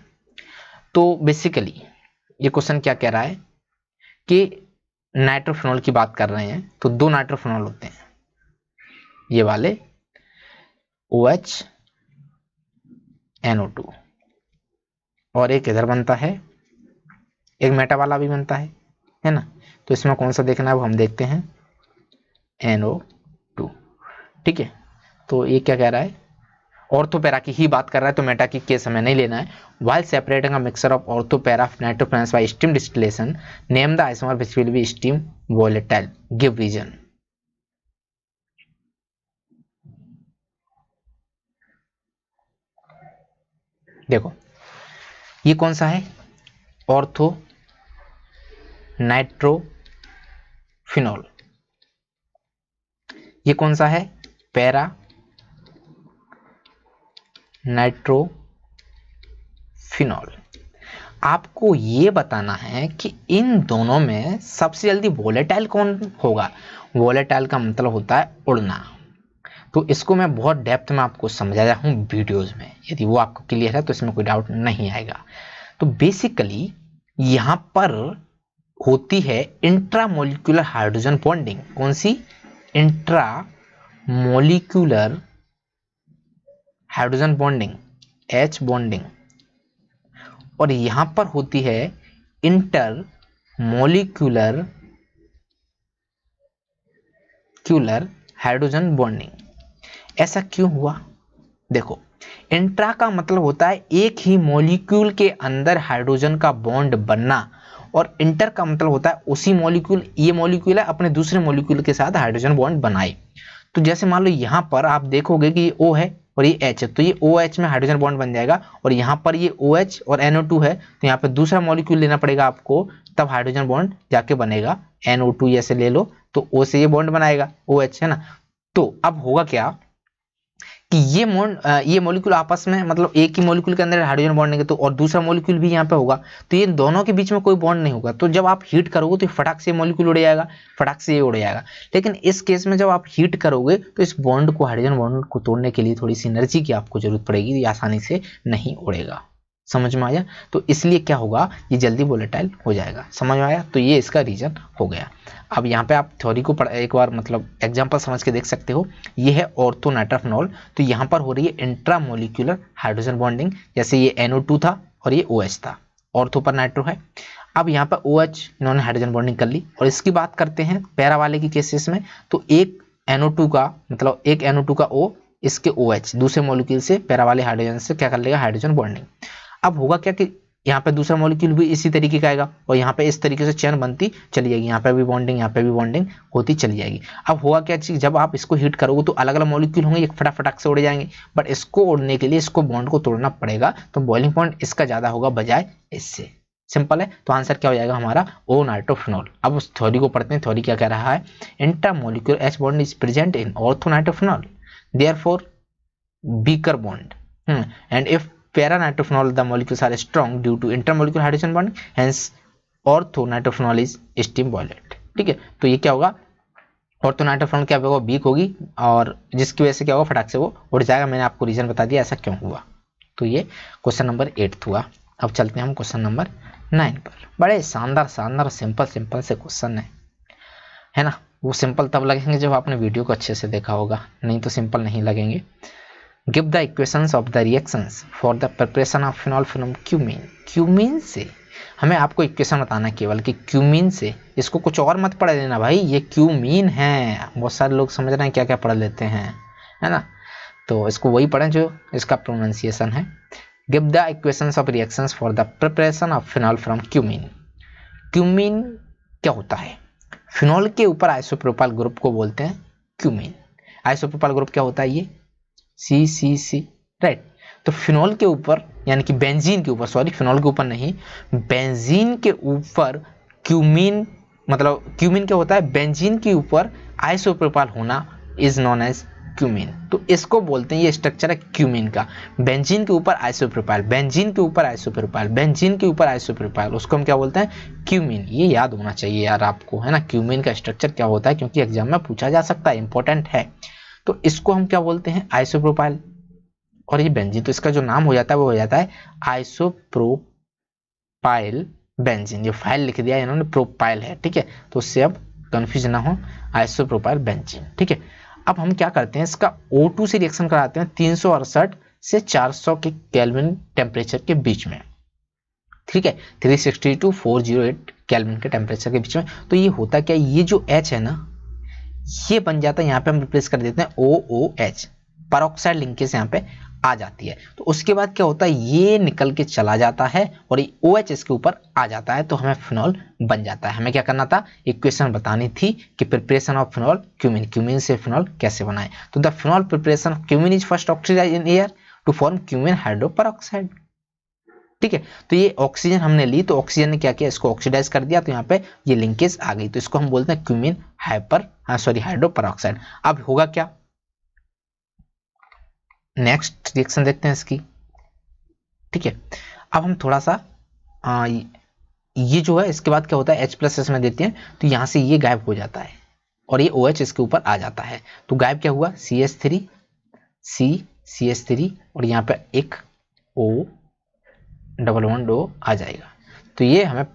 तो बेसिकली ये क्वेश्चन क्या कह रहा है कि नाइट्रोफिनॉल की बात कर रहे हैं, तो 2 नाइट्रोफिनॉल होते हैं, ये वाले OH NO2, और एक इधर बनता है, एक मेटा वाला भी बनता है ना। तो इसमें कौन सा देखना है वो हम देखते हैं, NO2, ठीक है। तो ये क्या कह रहा है, ऑर्थोपैरा की ही बात कर रहा है, तो मेटा की केस हमें नहीं लेना है। While separating a mixture of orthopara nitrophenols by steam distillation, name the isomer which will be steam volatile, give reason। देखो ये कौन सा है, ऑर्थो नाइट्रोफिनॉल, ये कौन सा है, पैरा नाइट्रोफिनॉल। आपको ये बताना है कि इन दोनों में सबसे जल्दी वोलेटाइल कौन होगा। वोलेटाइल का मतलब होता है उड़ना। तो इसको मैं बहुत डेप्थ में आपको समझाया हूँ वीडियोस में, यदि वो आपको क्लियर है तो इसमें कोई डाउट नहीं आएगा। तो बेसिकली यहाँ पर होती है इंट्रामोलिक्यूलर हाइड्रोजन बॉन्डिंग। कौन सी, intramolecular hydrogen bonding, H bonding, और यहां पर होती है इंटरमोलिक्यूलर हाइड्रोजन बॉन्डिंग। ऐसा क्यों हुआ, देखो इंट्रा का मतलब होता है एक ही मॉलिक्यूल के अंदर हाइड्रोजन का बॉन्ड बनना, और इंटर का मतलब होता है उसी मॉलिक्यूल, ये मॉलिक्यूल है अपने दूसरे मॉलिक्यूल के साथ हाइड्रोजन बॉन्ड बनाए। तो जैसे मान लो यहां पर आप देखोगे कि ये O है और ये H है, तो ये OH में हाइड्रोजन बॉन्ड बन जाएगा, और यहाँ पर ये OH और NO2 है, तो यहाँ पे दूसरा मॉलिक्यूल लेना पड़ेगा आपको, तब हाइड्रोजन बॉन्ड जाके बनेगा। NO2 ऐसे ले लो तो O से ये बॉन्ड बनाएगा OH, है ना। तो अब होगा क्या कि ये मॉलिक्यूल आपस में, मतलब एक ही मॉलिक्यूल के अंदर हाइड्रोजन बॉन्ड नहीं, तो और दूसरा मॉलिक्यूल भी यहाँ पे होगा, तो ये दोनों के बीच में कोई बॉन्ड नहीं होगा। तो जब आप हीट करोगे तो फटाक से मॉलिक्यूल उड़ जाएगा, फटाक से ये उड़ जाएगा। लेकिन इस केस में जब आप हीट करोगे तो इस बॉन्ड को, हाइड्रोजन बॉन्ड को तोड़ने के लिए थोड़ी सी एनर्जी की आपको जरूरत पड़ेगी, ये आसानी से नहीं उड़ेगा। समझ में आया, तो इसलिए क्या होगा, ये जल्दी वोलेटाइल हो जाएगा। समझ में आया, तो ये इसका रीजन हो गया। अब यहाँ पे आप थ्योरी को एक बार मतलब एग्जांपल समझ के देख सकते हो। ये है ऑर्थो नाइट्रोफिनॉल, तो यहाँ पर हो रही है इंट्रामोलिक्यूलर हाइड्रोजन बॉन्डिंग, जैसे ये NO2 था और ये OH था, ऑर्थो पर नाइट्रो है। अब यहाँ पर OH इन्होंने हाइड्रोजन बॉन्डिंग कर ली, और इसकी बात करते हैं पैरा वाले की केसेस में, तो एक NO2 का मतलब एक NO2 का O, इसके OH दूसरे मॉलिक्यूल से पैरा वाले हाइड्रोजन से क्या कर लेगा, हाइड्रोजन बॉन्डिंग। अब होगा क्या कि यहाँ पे दूसरा मॉलिक्यूल भी इसी तरीके का आएगा और यहाँ पे इस तरीके से चेन बनती चली जाएगी, यहाँ पे भी बॉन्डिंग, यहाँ पे भी बॉन्डिंग होती चली जाएगी। अब हुआ क्या चीज, जब आप इसको हीट करोगे तो अलग अलग मॉलिक्यूल होंगे, एक फटाफट से उड़ जाएंगे, बट इसको उड़ने के लिए इसको बॉन्ड को तोड़ना पड़ेगा, तो बॉइलिंग पॉइंट इसका ज्यादा होगा बजाय इससे। सिंपल है, तो आंसर क्या हो जाएगा हमारा ओ नाइट्रोफिनॉल। अब उस थ्योरी को पढ़ते हैं, थ्योरी क्या कह रहा है, intermolecular H bond is present in ortho nitrophenol, therefore weaker bond, and if para-nitrophenol the molecules are strong due to intermolecular hydrogen bond, hence ortho-nitrophenol is steam boiled। ठीक है, तो ये क्या होगा, ऑर्थोनाइट्रोफिनॉल क्या होगा, वीक होगी और जिसकी वजह से क्या होगा, फटाक से वो उड़ जाएगा। मैंने आपको रीजन बता दिया ऐसा क्यों हुआ। तो ये क्वेश्चन नंबर 8 हुआ। अब चलते हैं हम क्वेश्चन नंबर 9 पर। बड़े शानदार शानदार सिंपल से क्वेश्चन है ना। वो सिंपल तब लगेंगे जब आपने वीडियो को अच्छे से देखा होगा, नहीं तो सिंपल नहीं लगेंगे। Give the equations of the reactions for the preparation of phenol from cumene. Cumene से हमें आपको इक्वेशन बताना केवल कि क्यूमीन से, इसको कुछ और मत पढ़ लेना भाई, ये क्यूमीन है। बहुत सारे लोग समझ रहे हैं क्या क्या पढ़ लेते हैं, है ना, तो इसको वही पढ़ें जो इसका प्रोनाउंसिएशन है। Give the equations of reactions for the preparation of phenol from cumene. Cumene क्या होता है, फिनॉल के ऊपर आइसोप्रोपाइल ग्रुप को बोलते हैं क्यूमीन। आइसोप्रोपाइल ग्रुप क्या होता है, ये CCC, राइट। तो फिनॉल के ऊपर यानी कि बेंजीन के ऊपर, सॉरी फिनॉल के ऊपर नहीं, बेंजीन के ऊपर क्यूमीन, मतलब क्यूमीन क्या होता है, बेंजीन के ऊपर आइसोप्रोपाइल होना इज नोन एज क्यूमीन। तो इसको बोलते हैं, ये स्ट्रक्चर है क्यूमीन का, बेंजीन के ऊपर आइसोप्रोपाइल, बेंजीन के ऊपर आइसोप्रोपाइल, बेंजीन के ऊपर आइसोप्रोपाइल, उसको हम क्या बोलते हैं, क्यूमीन। ये याद होना चाहिए यार आपको, है ना, क्यूमीन का स्ट्रक्चर क्या होता है, क्योंकि एग्जाम में पूछा जा सकता है, इंपॉर्टेंट है। तो इसको हम क्या बोलते हैं, आइसोप्रोपाइल। और ये बेंजीन, तो इसका जो नाम हो जाता है वो हो जाता है आइसोप्रोपाइल बेंजीन। जो फाइल लिख दिया इन्होंने प्रोपाइल है, ठीक है, तो उससे अब कंफ्यूज ना हो, आइसोप्रोपाइल बेंजीन, ठीक है। अब हम क्या करते हैं, इसका O2 से रिएक्शन कराते हैं 368 से 400 के केल्विन टेम्परेचर के बीच में, ठीक है, 360 to 408 केल्विन के टेम्परेचर के बीच में। तो ये होता क्या, ये जो H है ना, ये बन जाता है, यहाँ पे हम रिप्लेस कर देते हैं OOH, परऑक्साइड लिंकेज यहाँ पे आ जाती है। तो उसके बाद क्या होता है, ये निकल के चला जाता है और ये OH इसके ऊपर आ जाता है, तो हमें फिनॉल बन जाता है। हमें क्या करना था, इक्वेशन बतानी थी कि preparation of phenol cumene, cumene से फिनॉल कैसे बनाए। तो the phenol preparation of cumene is first oxidise in air to form cumene hydroperoxide, ठीक है। तो ये ऑक्सीजन हमने ली, तो ऑक्सीजन ने क्या किया, इसको ऑक्सीडाइज कर दिया, तो यहाँ पे ये लिंकेज आ गई, तो इसको हम बोलते हैं क्यूमीन हाइड्रोपरऑक्साइड। अब होगा क्या, नेक्स्ट रिएक्शन देखते हैं इसकी, ठीक है। अब हम थोड़ा सा ये जो है, इसके बाद क्या होता है, H+ इसमें देते हैं, तो यहाँ से ये गायब हो जाता है और ये OH इसके ऊपर आ जाता है। तो गायब क्या हुआ, CH3 और यहाँ पे एक O डबल आ जाएगा, तो ये हमें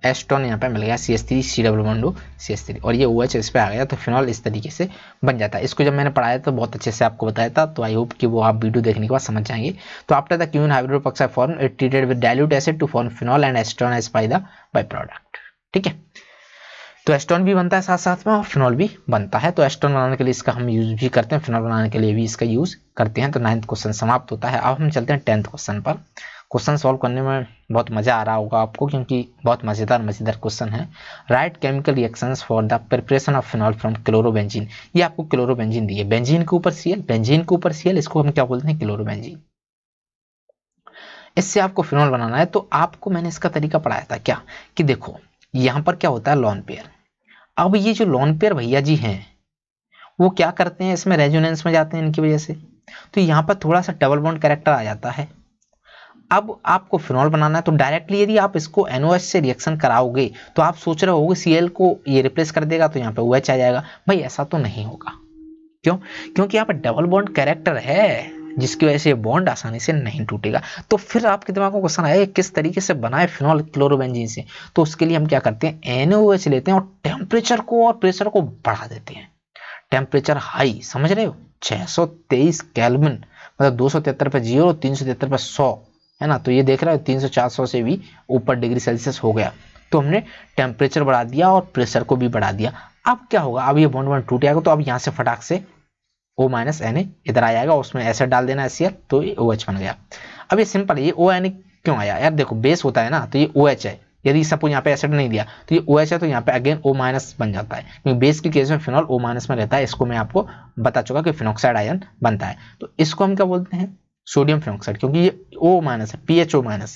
एस्टोन यहाँ पे मिल गया, CH3 C++CH3 और ये OH इस पे आ गया, तो फिनॉल इस तरीके से बन जाता है। इसको जब मैंने पढ़ाया तो बहुत अच्छे से आपको बताया था, तो आई होप कि वो आप वीडियो देखने के बाद समझ जाएंगे। तो after the cumene hydroperoxide form it treated with dilute acid to form phenol and acetone as by the by product, ठीक है। तो एस्टोन भी बनता है साथ साथ में और फिनॉल भी बनता है। तो एस्टोन बनाने के लिए इसका हम यूज भी करते हैं, फिनॉल बनाने के लिए भी इसका यूज करते हैं। तो 9th क्वेश्चन समाप्त होता है। अब हम चलते हैं 10th क्वेश्चन पर। क्वेश्चन सॉल्व करने में बहुत मजा आ रहा होगा आपको, क्योंकि बहुत मजेदार क्वेश्चन है। Right chemical reactions for the preparation of phenol from chlorobenzene. ये आपको क्लोरोबेंजीन दी है, बेंजीन के ऊपर Cl, बेंजीन के ऊपर Cl, इसको हम क्या बोलते हैं, क्लोरोबेंजीन। इससे आपको फिनॉल बनाना है। तो आपको मैंने इसका तरीका पढ़ाया था क्या, कि देखो यहाँ पर क्या होता है, लोन पेयर। अब ये जो लोन पेयर भैया जी हैं, वो क्या करते हैं, इसमें रेजोनेंस में जाते हैं इनकी वजह से, तो यहाँ पर थोड़ा सा डबल बॉन्ड कैरेक्टर आ जाता है। अब आपको फिनॉल बनाना है, तो डायरेक्टली यदि आप इसको NOH से रिएक्शन कराओगे तो आप सोच रहे होगे Cl को ये रिप्लेस कर देगा, तो यहाँ पे OH आ जाएगा। भाई ऐसा तो नहीं होगा, क्यों, क्योंकि यहाँ पे डबल बॉन्ड कैरेक्टर है, जिसकी वजह से बॉन्ड आसानी से नहीं टूटेगा। तो फिर आपके दिमाग में क्वेश्चन आया, किस तरीके से बनाए फिनॉल क्लोरोबेंजीन से। तो उसके लिए हम क्या करते हैं, NOH लेते हैं और टेम्परेचर को और प्रेशर को बढ़ा देते हैं। टेम्परेचर हाई, समझ रहे हो, 623 केल्विन, मतलब 273 पे 0, 373 पे 100, है ना। तो ये देख रहे हो 300-400 से भी ऊपर डिग्री सेल्सियस हो गया। तो हमने टेम्परेचर बढ़ा दिया और प्रेशर को भी बढ़ा दिया। अब क्या होगा, अब ये बॉन्ड टूट जाएगा, तो अब यहाँ से फटाक से O- Na इधर आ जाएगा, उसमें एसिड डाल देना HCl, तो ये OH बन गया। अब ये सिंपल है, ये O- क्यों आया यार? देखो बेस होता है ना, तो ये OH है, यदि सपोज यहाँ पे एसिड नहीं दिया तो ये OH है, तो यहाँ पे अगेन O- बन जाता है, क्योंकि बेस के केस में फिनॉल O- में रहता है। इसको मैं आपको बता चुका कि फिनॉक्साइड आयन बनता है। तो इसको हम क्या बोलते हैं? सोडियम फिनॉक्साइड, क्योंकि ये O- है, PHO-।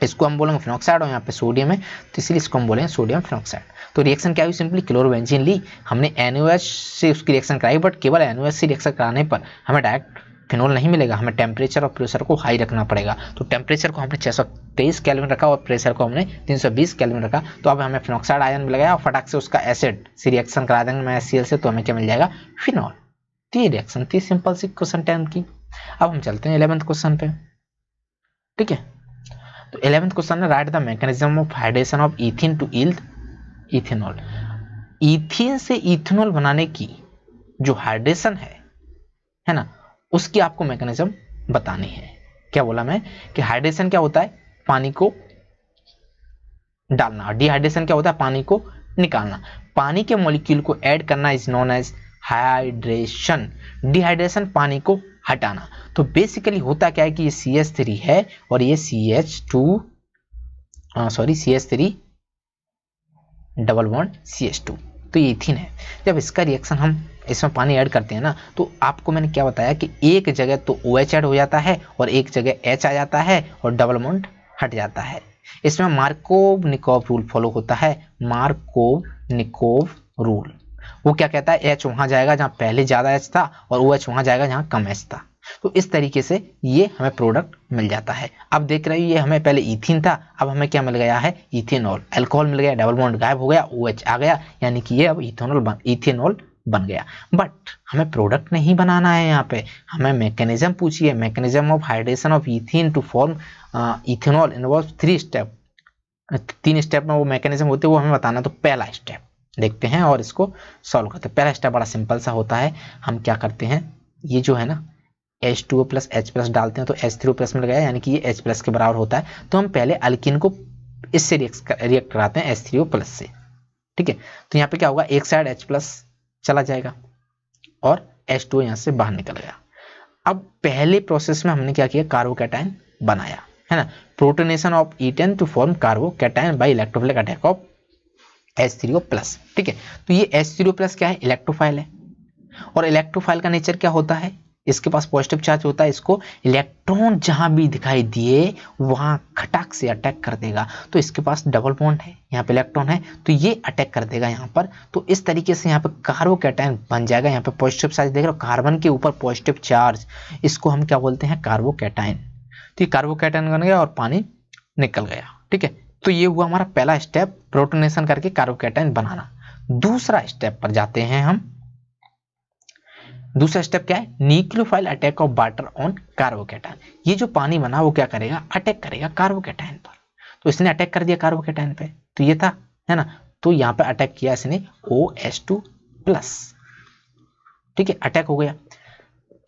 इसको हम बोलेंगे फिनॉक्साइड और यहाँ पे सोडियम है, तो इसलिए इसको हम बोलेंगे सोडियम फिनॉक्साइड। तो रिएक्शन क्या हुई? सिंपली क्लोरोबेंजीन ली, हमने NaOH से उसकी रिएक्शन कराई, बट केवल NaOH से रिएक्शन कराने पर हमें डायरेक्ट फिनोल नहीं मिलेगा, हमें टेम्परेचर और प्रेशर को हाई रखना पड़ेगा। तो टेम्परेचर को हमने 623 केल्विन रखा और प्रेशर को हमने 320 केल्विन रखा। तो अब हमें फिनॉक्साइड आयन मिल गया और फटाक से उसका एसिड से रिएक्शन करा देंगे मैं HCl से, तो हमें क्या मिल जाएगा? फिनॉल। तो ये रिएक्शन थी सिंपल सी क्वेश्चन 10 की। अब हम चलते हैं 11th क्वेश्चन पे। ठीक है, तो 11th क्वेश्चन है write the mechanism of hydration of ethene to yield ethanol. Ethene से इथेनॉल बनाने की जो हाइड्रेशन है ना, उसकी आपको मैकेनिज्म बतानी है। क्या बोला मैं कि हाइड्रेशन क्या होता है? पानी को डालना, और डिहाइड्रेशन क्या होता है? पानी को निकालना। पानी के मॉलिक्यूल को ऐड करना is known as hydration, dehydration पानी को हटाना। तो बेसिकली होता क्या है कि ये CH3 है और ये CH3 डबल बॉन्ड CH2, तो ये इथीन है। जब इसका रिएक्शन हम इसमें पानी ऐड करते हैं ना, तो आपको मैंने क्या बताया कि एक जगह तो OH ऐड हो जाता है और एक जगह H आ जाता है और डबल बॉन्ड हट जाता है। इसमें मार्कोव-निकोव रूल फॉलो होता है। मार्कोव-निकोव रूल वो क्या कहता है? H वहां जाएगा जहां पहले ज्यादा H था और OH वहां जाएगा जहां कम H था। तो इस तरीके से ये हमें प्रोडक्ट मिल जाता है। अब देख रहे हो ये हमें पहले इथीन था, अब हमें क्या मिल गया है? इथेनॉल। अल्कोहल मिल गया, डबल बॉन्ड गायब हो गया, OH आ गया, यानी कि ये अब इथेनॉल बन गया। बट हमें प्रोडक्ट नहीं बनाना है, यहाँ पे हमें मैकेनिज्म पूछिए। Mechanism of hydration of ethene to form ethanol involve 3 step. 3 step में वो मैकेनिज्म होते हैं, वो हमें बताना। तो पहला स्टेप देखते हैं और इसको सॉल्व करते हैं। पहला स्टेप बड़ा सिंपल सा होता है। हम क्या करते हैं, ये जो है ना H2O प्लस H प्लस डालते हैं तो H3O प्लस मिल गया, यानी कि ये H प्लस के बराबर होता है। तो हम पहले अल्किन को इससे रिएक्ट कराते हैं H3O प्लस से। ठीक है, तो यहाँ पे क्या होगा? एक साइड H प्लस चला जाएगा और H2O यहाँ से बाहर निकल गया। अब पहले प्रोसेस में हमने क्या किया? कार्बोकैटायन बनाया, है ना। Protonation of ethane to form carbocation by electrophilic attack of H3O plus. ठीक है, तो ये H3O प्लस क्या है? इलेक्ट्रोफाइल है। और इलेक्ट्रोफाइल का नेचर क्या होता है? इसके पास पॉजिटिव चार्ज होता है, इसको इलेक्ट्रॉन जहां भी दिखाई दिए वहां खटाक से अटैक कर देगा। तो इसके पास डबल बॉन्ड है, यहाँ पे इलेक्ट्रॉन है, तो ये अटैक कर देगा यहाँ पर। तो इस तरीके से यहाँ पे कार्बोकैटायन बन जाएगा। यहाँ पे पॉजिटिव चार्ज देख रहे हो, कार्बन के ऊपर पॉजिटिव चार्ज, इसको हम क्या बोलते हैं? कार्बोकैटायन। तो ये कार्बोकैटायन बन गया और पानी निकल गया। ठीक है, तो ये हुआ हमारा पहला स्टेप, प्रोटोनेशन करके कार्बोकैटायन बनाना। दूसरा स्टेप पर जाते हैं हम। दूसरा स्टेप क्या है? Nucleophile attack of water on carbocation. ये जो पानी बना वो क्या करेगा? अटैक करेगा कार्बोकैटायन पर। तो इसने अटैक कर दिया कार्बोकैटायन पे, तो ये था, है ना। तो यहाँ पे अटैक किया इसने OH2 प्लस। ठीक है, अटैक हो गया।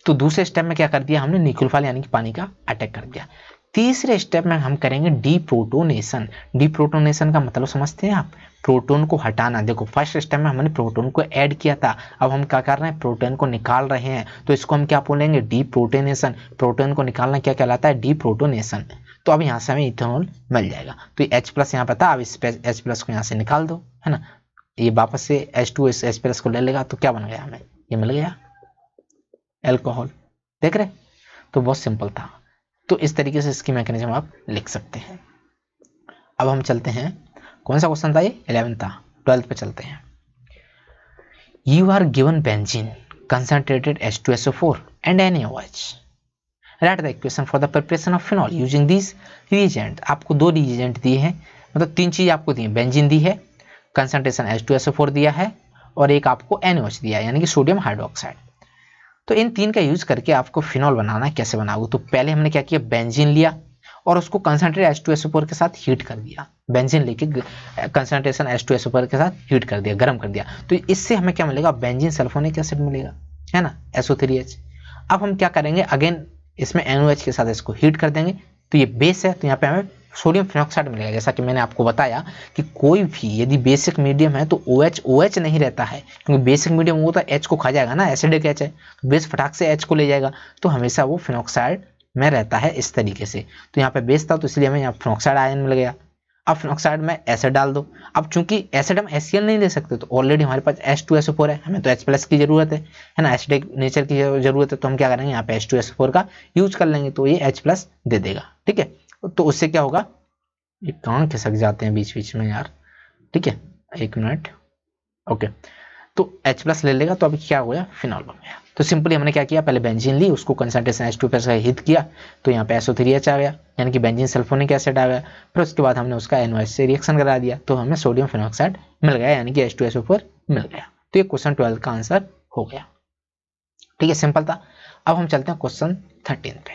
तो दूसरे स्टेप में क्या कर दिया हमने? न्यूक्लियोफाइल यानी कि पानी का अटैक कर दिया। तीसरे स्टेप में हम करेंगे डीप्रोटोनेशन। डीप्रोटोनेशन का मतलब समझते हैं आप? प्रोटॉन को हटाना। देखो फर्स्ट स्टेप में हमने प्रोटॉन को ऐड किया था, अब हम क्या कर रहे हैं? प्रोटॉन को निकाल रहे हैं, तो इसको हम क्या बोलेंगे? डीप्रोटोनेशन। प्रोटॉन को निकालना क्या कहलाता है? डीप्रोटोनेशन। तो अब यहाँ से हमें इथेनॉल मिल जाएगा। तो H प्लस यहाँ पे था, अब इस H प्लस को यहाँ से निकाल दो, है ना। ये वापस से H2 इस H प्लस को ले लेगा, तो क्या बन गया? हमें ये मिल गया अल्कोहल। देख रहे, तो बहुत सिंपल था। तो इस तरीके से इसकी मैकेनिज्म आप लिख सकते हैं। अब हम चलते हैं, कौन सा क्वेश्चन था ये? 11 था। 12 पे चलते हैं। You are given benzene concentrated H2SO4 and NaOH. Write the equation for the preparation of phenol using these reagent. आपको 2 reagent दिए हैं, मतलब 3 चीज आपको दी है। बेंजीन दी है, कंसंट्रेशन H2SO4 दिया है और एक आपको NaOH दिया है, यानी कि सोडियम हाइड्रोक्साइड। तो इन 3 का यूज करके आपको फिनॉल बनाना है। कैसे बनाओगे? तो पहले हमने क्या किया? बेंजीन लिया और उसको कंसंट्रेट H2SO4 के साथ हीट कर दिया। बेंजीन लेके कंसंट्रेशन H2SO4 के साथ हीट कर दिया, गर्म कर दिया। तो इससे हमें क्या मिलेगा? बेंजीन सल्फोनिक एसिड मिलेगा, है ना, SO3H। अब हम क्या करेंगे? अगेन इसमें NaOH के साथ इसको हीट कर देंगे, तो ये बेस है, तो यहाँ पे हमें सोडियम फिनॉक्साइड मिलेगा। जैसा कि मैंने आपको बताया कि कोई भी यदि बेसिक मीडियम है तो OH नहीं रहता है, क्योंकि बेसिक मीडियम वो तो H को खा जाएगा ना, एसिडिक H है, तो बेस फटाक से H को ले जाएगा, तो हमेशा वो फिनॉक्साइड में रहता है इस तरीके से। तो यहाँ पे बेस था तो इसलिए हमें यहाँ फिनॉक्साइड आयन मिल गया। अब फिनॉक्साइड में एसिड डाल दो। अब चूंकि एसिड हम HCl नहीं ले सकते तो ऑलरेडी हमारे पास H2SO4 है, हमें तो H+ की जरूरत है ना, एसिडिक नेचर की जरूरत है, तो हम क्या करेंगे यहाँ पे H2SO4 का यूज कर लेंगे तो ये H+ दे देगा। ठीक है, तो उससे क्या होगा, ये कान खिसक जाते हैं बीच बीच में यार। ठीक है, 1 मिनट। ओके, तो H+ ले लेगा तो अभी क्या हो गया, फिनॉल हो गया। तो सिंपली हमने क्या किया, पहले बेंजीन ली, उसको कंसंट्रेशन H2 पे हिट किया तो यहाँ पे SO3H आ गया, यानी कि बेंजीन सल्फोनिक एसिड आ गया। फिर उसके बाद हमने उसका NOH से रिएक्शन करा दिया तो हमें सोडियम फिनॉक्साइड मिल गया, यानी कि H2SO4 मिल गया। तो ये क्वेश्चन 12 का आंसर हो गया। ठीक है, सिंपल था। अब हम चलते हैं क्वेश्चन 13 पे।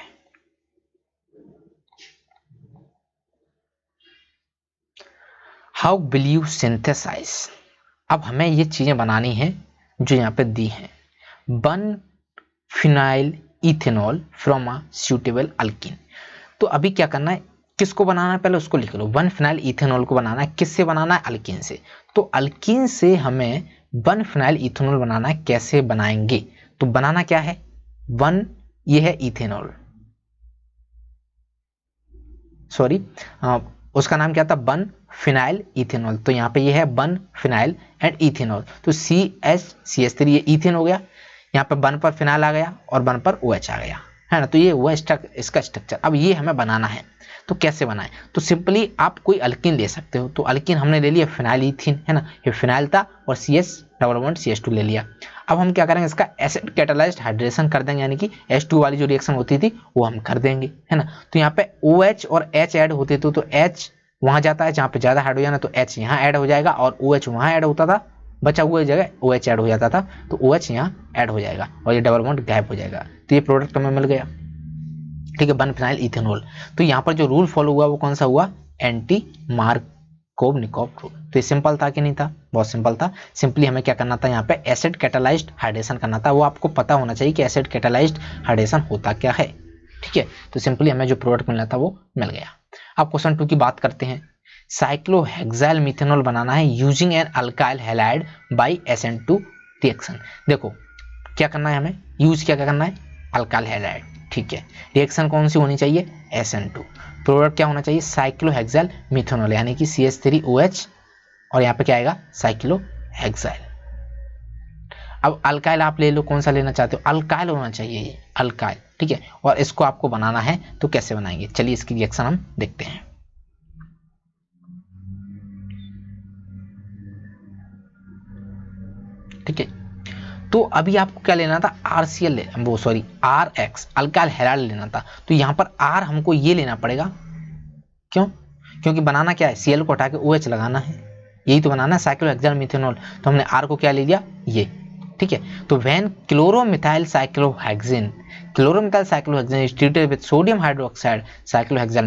How will you synthesize. अब हमें ये चीजें बनानी है जो यहाँ पे दी है। 1 phenyl ethanol from a suitable alkyne. तो अभी क्या करना है, किसको बनाना है, पहले उसको लिख लो। 1 फिनाइल इथेनॉल को बनाना है, किससे बनाना है, अल्कीन से। तो अल्कीन से हमें 1 फिनाइल इथेनॉल बनाना है, कैसे बनाएंगे, तो बनाना क्या है, 1 ये है इथेनॉल, सॉरी उसका नाम क्या था, 1 फिनाइल इथेनॉल। तो यहाँ पे ये है 1 फिनाइल एंड इथेनॉल, तो CH3 ये इथेन हो गया, यहाँ पे 1 पर फिनाइल आ गया और 1 पर OH आ गया, है ना। तो ये हुआ इसका स्ट्रक्चर। अब ये हमें बनाना है, तो कैसे बनाएं, तो सिंपली आप कोई अल्कीन ले सकते हो। तो अल्कीन हमने ले लिया फिनाइल इथीन, है ना, ये फिनाइल था और CH+CH2 ले लिया। अब हम क्या करेंगे, इसका एसिड कैटालाइज्ड हाइड्रेशन कर देंगे, यानी कि H2 वाली जो रिएक्शन होती थी वो हम कर देंगे, है ना। तो यहाँ पे OH और H ऐड होते थे, तो H वहां जाता है जहाँ पे ज्यादा हाइड्रोजन है, तो H यहाँ ऐड हो जाएगा, और OH वहां ऐड होता था, बचा हुआ जगह OH ऐड हो जाता था, तो OH यहाँ ऐड हो जाएगा और ये डबल बॉन्ड गायब हो जाएगा। तो ये प्रोडक्ट हमें मिल गया। ठीक है, 1 फिनाइल इथेनॉल। तो यहाँ पर जो रूल फॉलो हुआ वो कौन सा हुआ, एंटी मार्कोवनिकोव रूल। तो ये सिंपल था कि नहीं था, बहुत सिंपल था। सिंपली हमें क्या करना था, यहाँ पे एसिड कैटालाइज्ड हाइड्रेशन करना था। वो आपको पता होना चाहिए कि एसिड कैटालाइज्ड हाइड्रेशन होता क्या है। ठीक है, तो सिंपली हमें जो प्रोडक्ट मिलना था वो मिल गया। अब क्वेश्चन 2 की बात करते हैं। साइक्लोहेक्साइल मिथेनॉल बनाना है using an alkyl halide by SN2 reaction. देखो क्या करना है, हमें यूज क्या करना है, अल्काइल हैलाइड। ठीक है, रिएक्शन कौन सी होनी चाहिए, SN2। प्रोडक्ट क्या होना चाहिए, साइक्लोहेक्साइल मिथेनॉल, यानी कि CH3OH और यहाँ पे क्या आएगा, साइक्लोहेक्साइल। अब अल्काइल आप ले लो, कौन सा लेना चाहते हो, अल्काइल होना चाहिए ये, अल्काइल। ठीक है, और इसको आपको बनाना है, तो कैसे बनाएंगे, चलिए इसकी रिएक्शन हम देखते हैं। ठीक है, तो अभी आपको क्या लेना था, RX अल्काइल हैलाइड लेना था। तो यहाँ पर R हमको ये लेना पड़ेगा, क्यों, क्योंकि बनाना क्या है, Cl को हटा के OH लगाना है, यही तो बनाना है साइक्लोहेक्साइल मिथेनॉल। तो हमने R को क्या ले लिया, ये। ठीक है, तो when chloromethyl cyclohexane is treated with sodium hydroxide cyclohexyl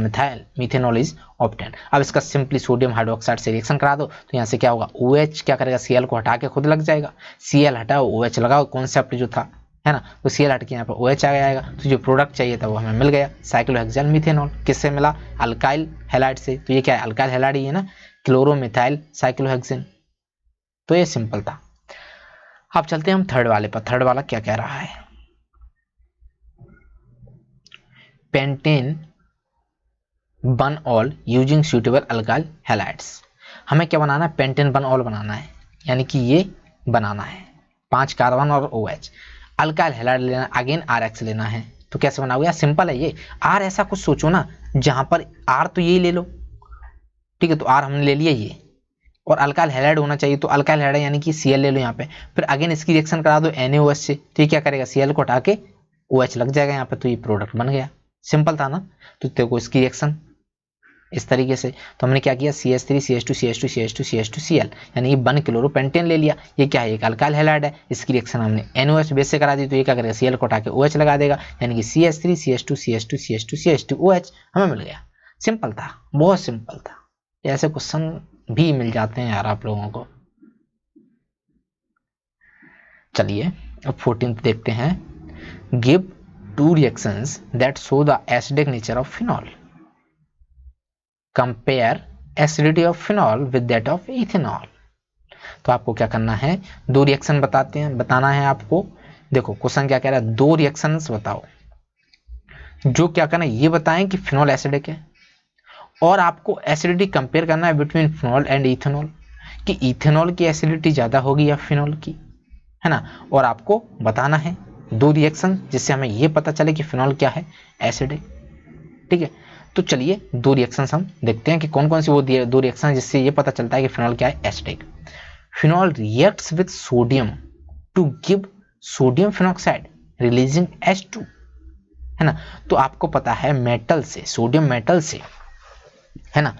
methanol is obtained। अब इसका सिंपली सोडियम हाइड्रोक्साइड से रिएक्शन करा दो, तो यहाँ से क्या होगा, OH क्या करेगा, Cl को हटा के खुद लग जाएगा, Cl हटाओ OH लगाओ, कॉन्सेप्ट जो था, है ना। तो Cl हट के यहाँ पर OH आ जाएगा, तो जो प्रोडक्ट चाहिए था वो हमें मिल गया, साइक्लोहेक्साइल मिथेनॉल। किससे मिला, अल्काइल हैलाइड से। तो ये क्या है, अल्काइल हैलाइड ही है ना, क्लोरोमिथाइल साइक्लोहेक्सेन। तो ये सिंपल था। अब चलते हैं हम थर्ड वाले पर। थर्ड वाला क्या कह रहा है, पेंटेन 1-ऑल यूजिंग सूटेबल अल्काइल हैलाइड्स। हमें क्या बनाना है, पेंटेन 1-ऑल बनाना है, यानी कि ये बनाना है 5 कार्बन और OH। अल्काइल हैलाइड लेना, अगेन RX लेना है। तो कैसे बनाओगे, सिंपल है ये। R ऐसा कुछ सोचो ना जहां पर R तो यही ले लो, ठीक है, तो R हमने ले लिया ये, और अल्काइल हैलाइड होना चाहिए, तो अल्काइल हैलाइड यानी कि Cl ले लो यहाँ पे। फिर अगेन इसकी रिएक्शन करा दो NaOH से, तो ये क्या करेगा, Cl को हटा के OH लग जाएगा यहाँ पे, तो ये प्रोडक्ट बन गया। सिंपल था ना। तो देखो इसकी रिएक्शन इस तरीके से। तो हमने क्या किया, CH3 CH2 CH2 CH2 CH2 Cl, यानी ये 1 क्लोरोपेंटेन ले लिया। ये क्या है, एक अल्काइल हैलाइड है। इसकी रिएक्शन हमने NaOH बेस से करा दी, तो ये क्या करेगा, Cl को हटा के OH लगा देगा, यानी कि CH3 CH2 CH2 CH2 CH2 OH हमें मिल गया। सिंपल था, बहुत सिंपल था। ऐसे क्वेश्चन भी मिल जाते हैं यार आप लोगों को। चलिए अब 14th देखते हैं। Give 2 reactions that show the acidic nature of phenol. Compare acidity of phenol with that of ethanol. तो आपको क्या करना है, 2 रिएक्शन बताना है आपको। देखो क्वेश्चन क्या कह रहा है, 2 रिएक्शंस बताओ जो क्या करना है ये बताएं कि फिनॉल एसिडिक है, और आपको एसिडिटी कंपेयर करना है बिटवीन फिनॉल एंड इथेनॉल, कि इथेनॉल की एसिडिटी ज़्यादा होगी या फिनॉल की, है ना। और आपको बताना है दो रिएक्शन जिससे हमें ये पता चले कि फिनॉल क्या है, एसिडिक। ठीक है, तो चलिए दो रिएक्शंस हम देखते हैं कि कौन कौन सी वो दो रिएक्शन जिससे ये पता चलता है कि फिनॉल क्या है, acidic. Phenol reacts with sodium to give sodium phenoxide releasing H2, है ना। तो आपको पता है मेटल से, सोडियम मेटल से, है ना,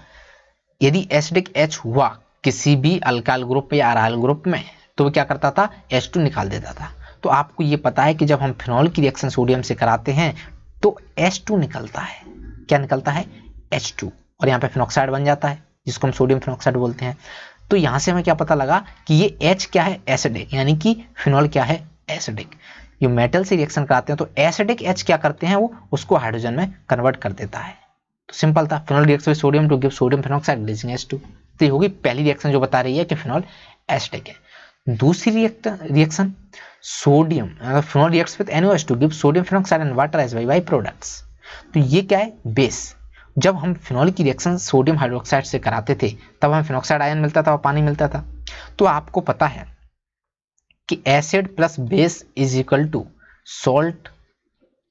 यदि एसिडिक H हुआ किसी भी अल्काइल ग्रुप या अराइल ग्रुप में, तो वो क्या करता था, H2 निकाल देता था। तो आपको ये पता है कि जब हम फिनॉल की रिएक्शन सोडियम से कराते हैं तो H2 निकलता है। क्या निकलता है, H2, और यहाँ पे फिनॉक्साइड बन जाता है जिसको हम सोडियम फिनॉक्साइड बोलते हैं। तो यहाँ से हमें क्या पता लगा कि ये H क्या है, एसिडिक, यानी कि फिनॉल क्या है, एसिडिक। ये मेटल से रिएक्शन कराते हैं तो एसिडिक H क्या करते हैं, वो उसको हाइड्रोजन में कन्वर्ट कर देता है। तो सिंपल था, phenol reacts with sodium to give sodium phenoxide releasing H2। तो ये होगी पहली रिएक्शन जो बता रही है कि फिनॉल एसिडिक है। दूसरी reaction sodium, phenol reacts with NaOH to give sodium phenoxide and water as by products. तो ये क्या है, बेस। जब हम फिनॉल की रिएक्शन सोडियम हाइड्रोक्साइड से कराते थे तब हमें फिनॉक्साइड आयन मिलता था और पानी मिलता था। तो आपको पता है कि acid plus base is equal to salt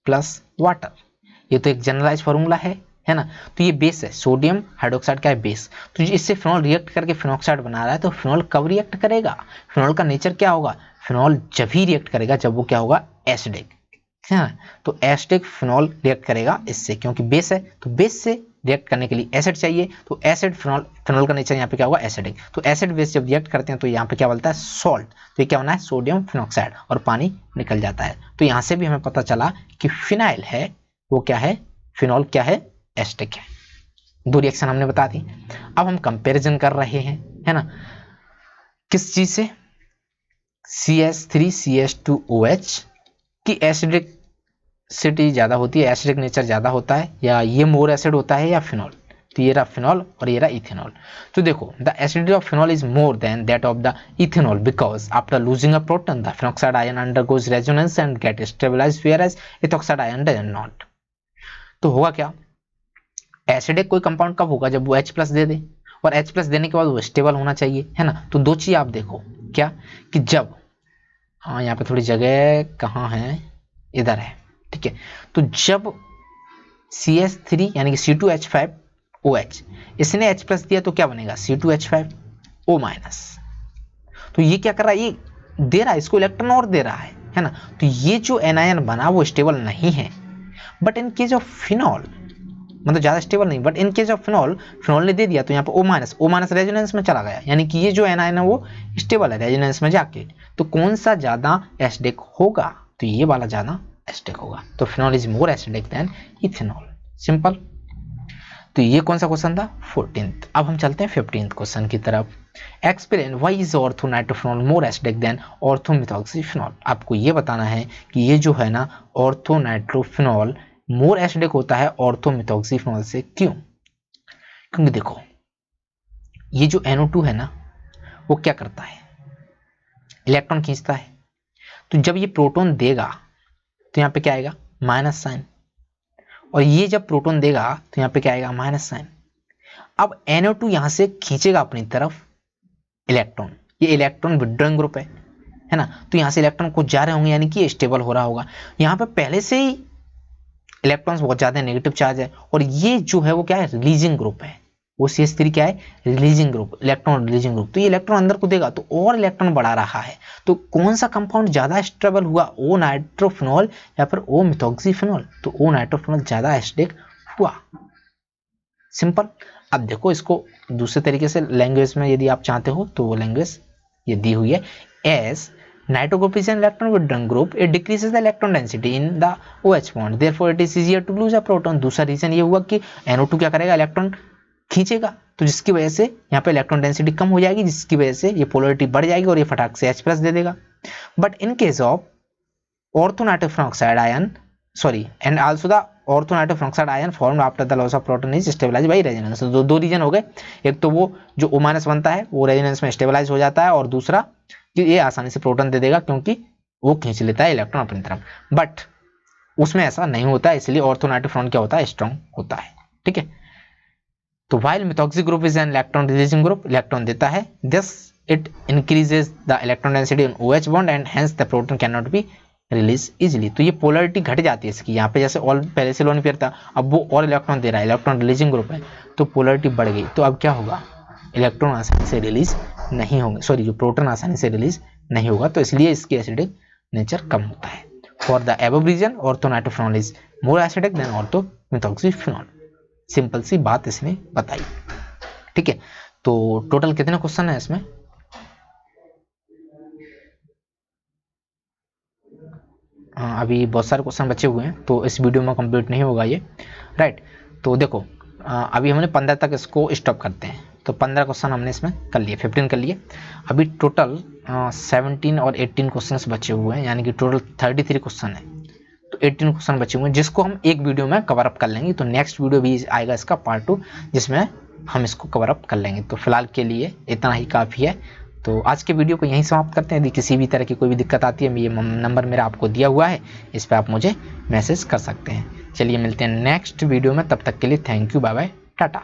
plus water. ये तो एक जनरलाइज फॉर्मूला है ना। तो ये बेस है, सोडियम हाइड्रोक्साइड का है बेस। तो इससे फिनॉल रिएक्ट करके फिनॉक्साइड बना रहा है, तो फिनॉल कब रिएक्ट करेगा, फिनॉल का नेचर क्या होगा, फिनॉल जब ही रिएक्ट करेगा जब वो क्या होगा, एसिडिक, है ना। तो एसिडिक फिनॉल रिएक्ट करेगा इससे, क्योंकि बेस है, तो बेस से रिएक्ट करने के लिए एसिड चाहिए, तो एसिड फिनॉल का नेचर यहाँ पे क्या होगा, एसिडिक। तो एसिड बेस जब रिएक्ट करते हैं तो यहाँ पे क्या बनता है, सॉल्ट। तो ये क्या होना है, सोडियम फिनॉक्साइड, और पानी निकल जाता है। तो यहाँ से भी हमें पता चला कि फिनाइल है वो क्या है, फिनॉल क्या है, एसिडिक है। दो रिएक्शन हमने बता दी। अब हम कंपैरिजन कर रहे हैं, है ना, किस चीज से, CH3CH2OH की एसिडिसिटी ज्यादा होती है, एसिडिक नेचर ज्यादा होता है, या ये मोर एसिड होता है, या फिनॉल। तो ये रहा फिनॉल और ये रहा इथेनॉल। तो देखो, the acidity of phenol is more than that of the ethanol because after losing a proton the phenoxide ion undergoes resonance and get stabilized whereas ethoxide ion does not. तो होगा क्या, acidic कोई compound कब होगा, जब वो H+ दे दे, और H+ देने के बाद वो स्टेबल होना चाहिए, है ना। तो दो चीज आप देखो, क्या कि जब, हाँ यहाँ पे थोड़ी जगह कहाँ है, इधर है, ठीक है। तो जब CH3 यानी कि C2H5OH इसने H+ दिया तो क्या बनेगा, C2H5O-। तो ये क्या कर रहा है, ये दे रहा है, इसको इलेक्ट्रॉन और दे रहा है ना। तो ये जो एनायन बना वो स्टेबल नहीं है। But in case of phenol, मतलब ज्यादा स्टेबल नहीं, but in case of phenol ने दे दिया तो यहाँ पे O- रेजोनेंस में चला गया, यानी कि ये जो एनायन है वो स्टेबल है रेजोनेंस में जाके। तो कौन सा ज्यादा एसिडिक होगा, तो ये वाला ज्यादा एसिडिक होगा। तो phenol is more acidic then ethanol, simple. तो ये कौन सा क्वेश्चन था, 14th। अब हम चलते हैं 15th क्वेश्चन की तरफ। Explain why is ortho nitrophenol more acidic than ortho methoxyphenol. आपको ये बताना है कि ये जो है ना, ऑर्थो नाइट्रोफिनॉल मोर एसिडिक होता है ऑर्थो मिथॉक्सीफिनॉल से। क्यों, क्योंकि देखो ये जो NO2 है ना, वो क्या करता है, इलेक्ट्रॉन खींचता है। तो जब ये प्रोटॉन देगा तो यहाँ पे क्या आएगा, माइनस साइन, और ये जब प्रोटॉन देगा तो यहाँ पे क्या आएगा, माइनस साइन। अब NO2 यहां से खींचेगा अपनी तरफ इलेक्ट्रॉन, ये इलेक्ट्रॉन विड्रॉइंग ग्रुप है ना। तो यहां से इलेक्ट्रॉन कुछ जा रहे होंगे, यानी कि ये स्टेबल हो रहा होगा। यहाँ पे पहले से ही इलेक्ट्रॉन्स बहुत ज्यादा नेगेटिव चार्ज है, और ये जो है वो क्या है, रिलीजिंग ग्रुप है। वो CH3 क्या है, releasing group, electron releasing group. तो ये इलेक्ट्रॉन अंदर को देगा तो और इलेक्ट्रॉन बढ़ा रहा है। तो कौन सा कंपाउंड ज्यादा स्टेबल हुआ, O नाइट्रोफिनॉल या फिर O मिथॉक्सीफिनॉल। तो O नाइट्रोफिनॉल ज्यादा एसिडिक हुआ, सिंपल। अब देखो इसको दूसरे तरीके से लैंग्वेज में यदि आप चाहते हो तो वो लैंग्वेज ये दी हुई है, S Nitro group is an electron withdrawing group. It decreases the electron density in the OH bond. Therefore, it is easier to lose a proton. दूसरा रीजन ये हुआ कि NO2 क्या करेगा, इलेक्ट्रॉन खींचेगा, तो जिसकी वजह से यहाँ पे इलेक्ट्रॉन डेंसिटी कम हो जाएगी, जिसकी वजह से ये पोलरिटी बढ़ जाएगी और ये फटाक से H+ दे देगा। But in case of ortho-nitrogen oxide ion, sorry, and also the ortho-nitrogen oxide ion formed after the loss of proton is stabilized by resonance. तो दो रीजन हो गए, एक तो वो जो O- बनता है वो रेजोनेंस में स्टेबलाइज हो जाता है, और दूसरा कि ये आसानी से प्रोटॉन दे देगा क्योंकि वो खींच लेता है इलेक्ट्रॉन अपनी तरफ। बट उसमें ऐसा नहीं होता है, इसलिए ऑर्थोनाइट्रोफिनॉल क्या होता है, स्ट्रॉन्ग होता है। ठीक है, तो while methoxy group is an electron releasing group, electron देता है, this it increases the electron density in OH bond and hence the proton can not be release easily. तो ये पोलरिटी घट जाती है इसकी, यहाँ पे जैसे ऑल पहले से लोन पेयर था, अब वो और इलेक्ट्रॉन दे रहा है, इलेक्ट्रॉन रिलीजिंग ग्रुप है, तो पोलरिटी बढ़ गई, तो अब क्या होगा, इलेक्ट्रॉन आसानी से रिलीज नहीं होंगे, सॉरी जो प्रोटॉन आसानी से रिलीज नहीं होगा, तो इसलिए इसकी एसिडिक नेचर कम होता है। For the above reason orthonitrophenol is more acidic than orthomethoxyphenol. Simple सी बात इसने बताई। ठीक है, तो टोटल कितने क्वेश्चन है इसमें, हाँ अभी बहुत सारे क्वेश्चन बचे हुए हैं, तो इस वीडियो में कंप्लीट नहीं होगा ये, राइट। तो देखो अभी हमने 15 तक इसको स्टॉप करते हैं, तो 15 क्वेश्चन हमने इसमें कर लिए, 15 कर लिए, अभी टोटल 17 और 18 क्वेश्चन बचे हुए हैं, यानी कि टोटल 33 क्वेश्चन है, तो 18 क्वेश्चन बचे हुए हैं जिसको हम एक वीडियो में कवर अप कर लेंगे। तो नेक्स्ट वीडियो भी आएगा इसका पार्ट 2, जिसमें हम इसको कवर अप कर लेंगे। तो फिलहाल के लिए इतना ही काफ़ी है, तो आज के वीडियो को यहीं समाप्त करते हैं। यदि किसी भी तरह की कोई भी दिक्कत आती है, ये नंबर मेरा आपको दिया हुआ है, इस पर आप मुझे मैसेज कर सकते हैं। चलिए मिलते हैं नेक्स्ट वीडियो में, तब तक के लिए thank you, bye bye, Tata.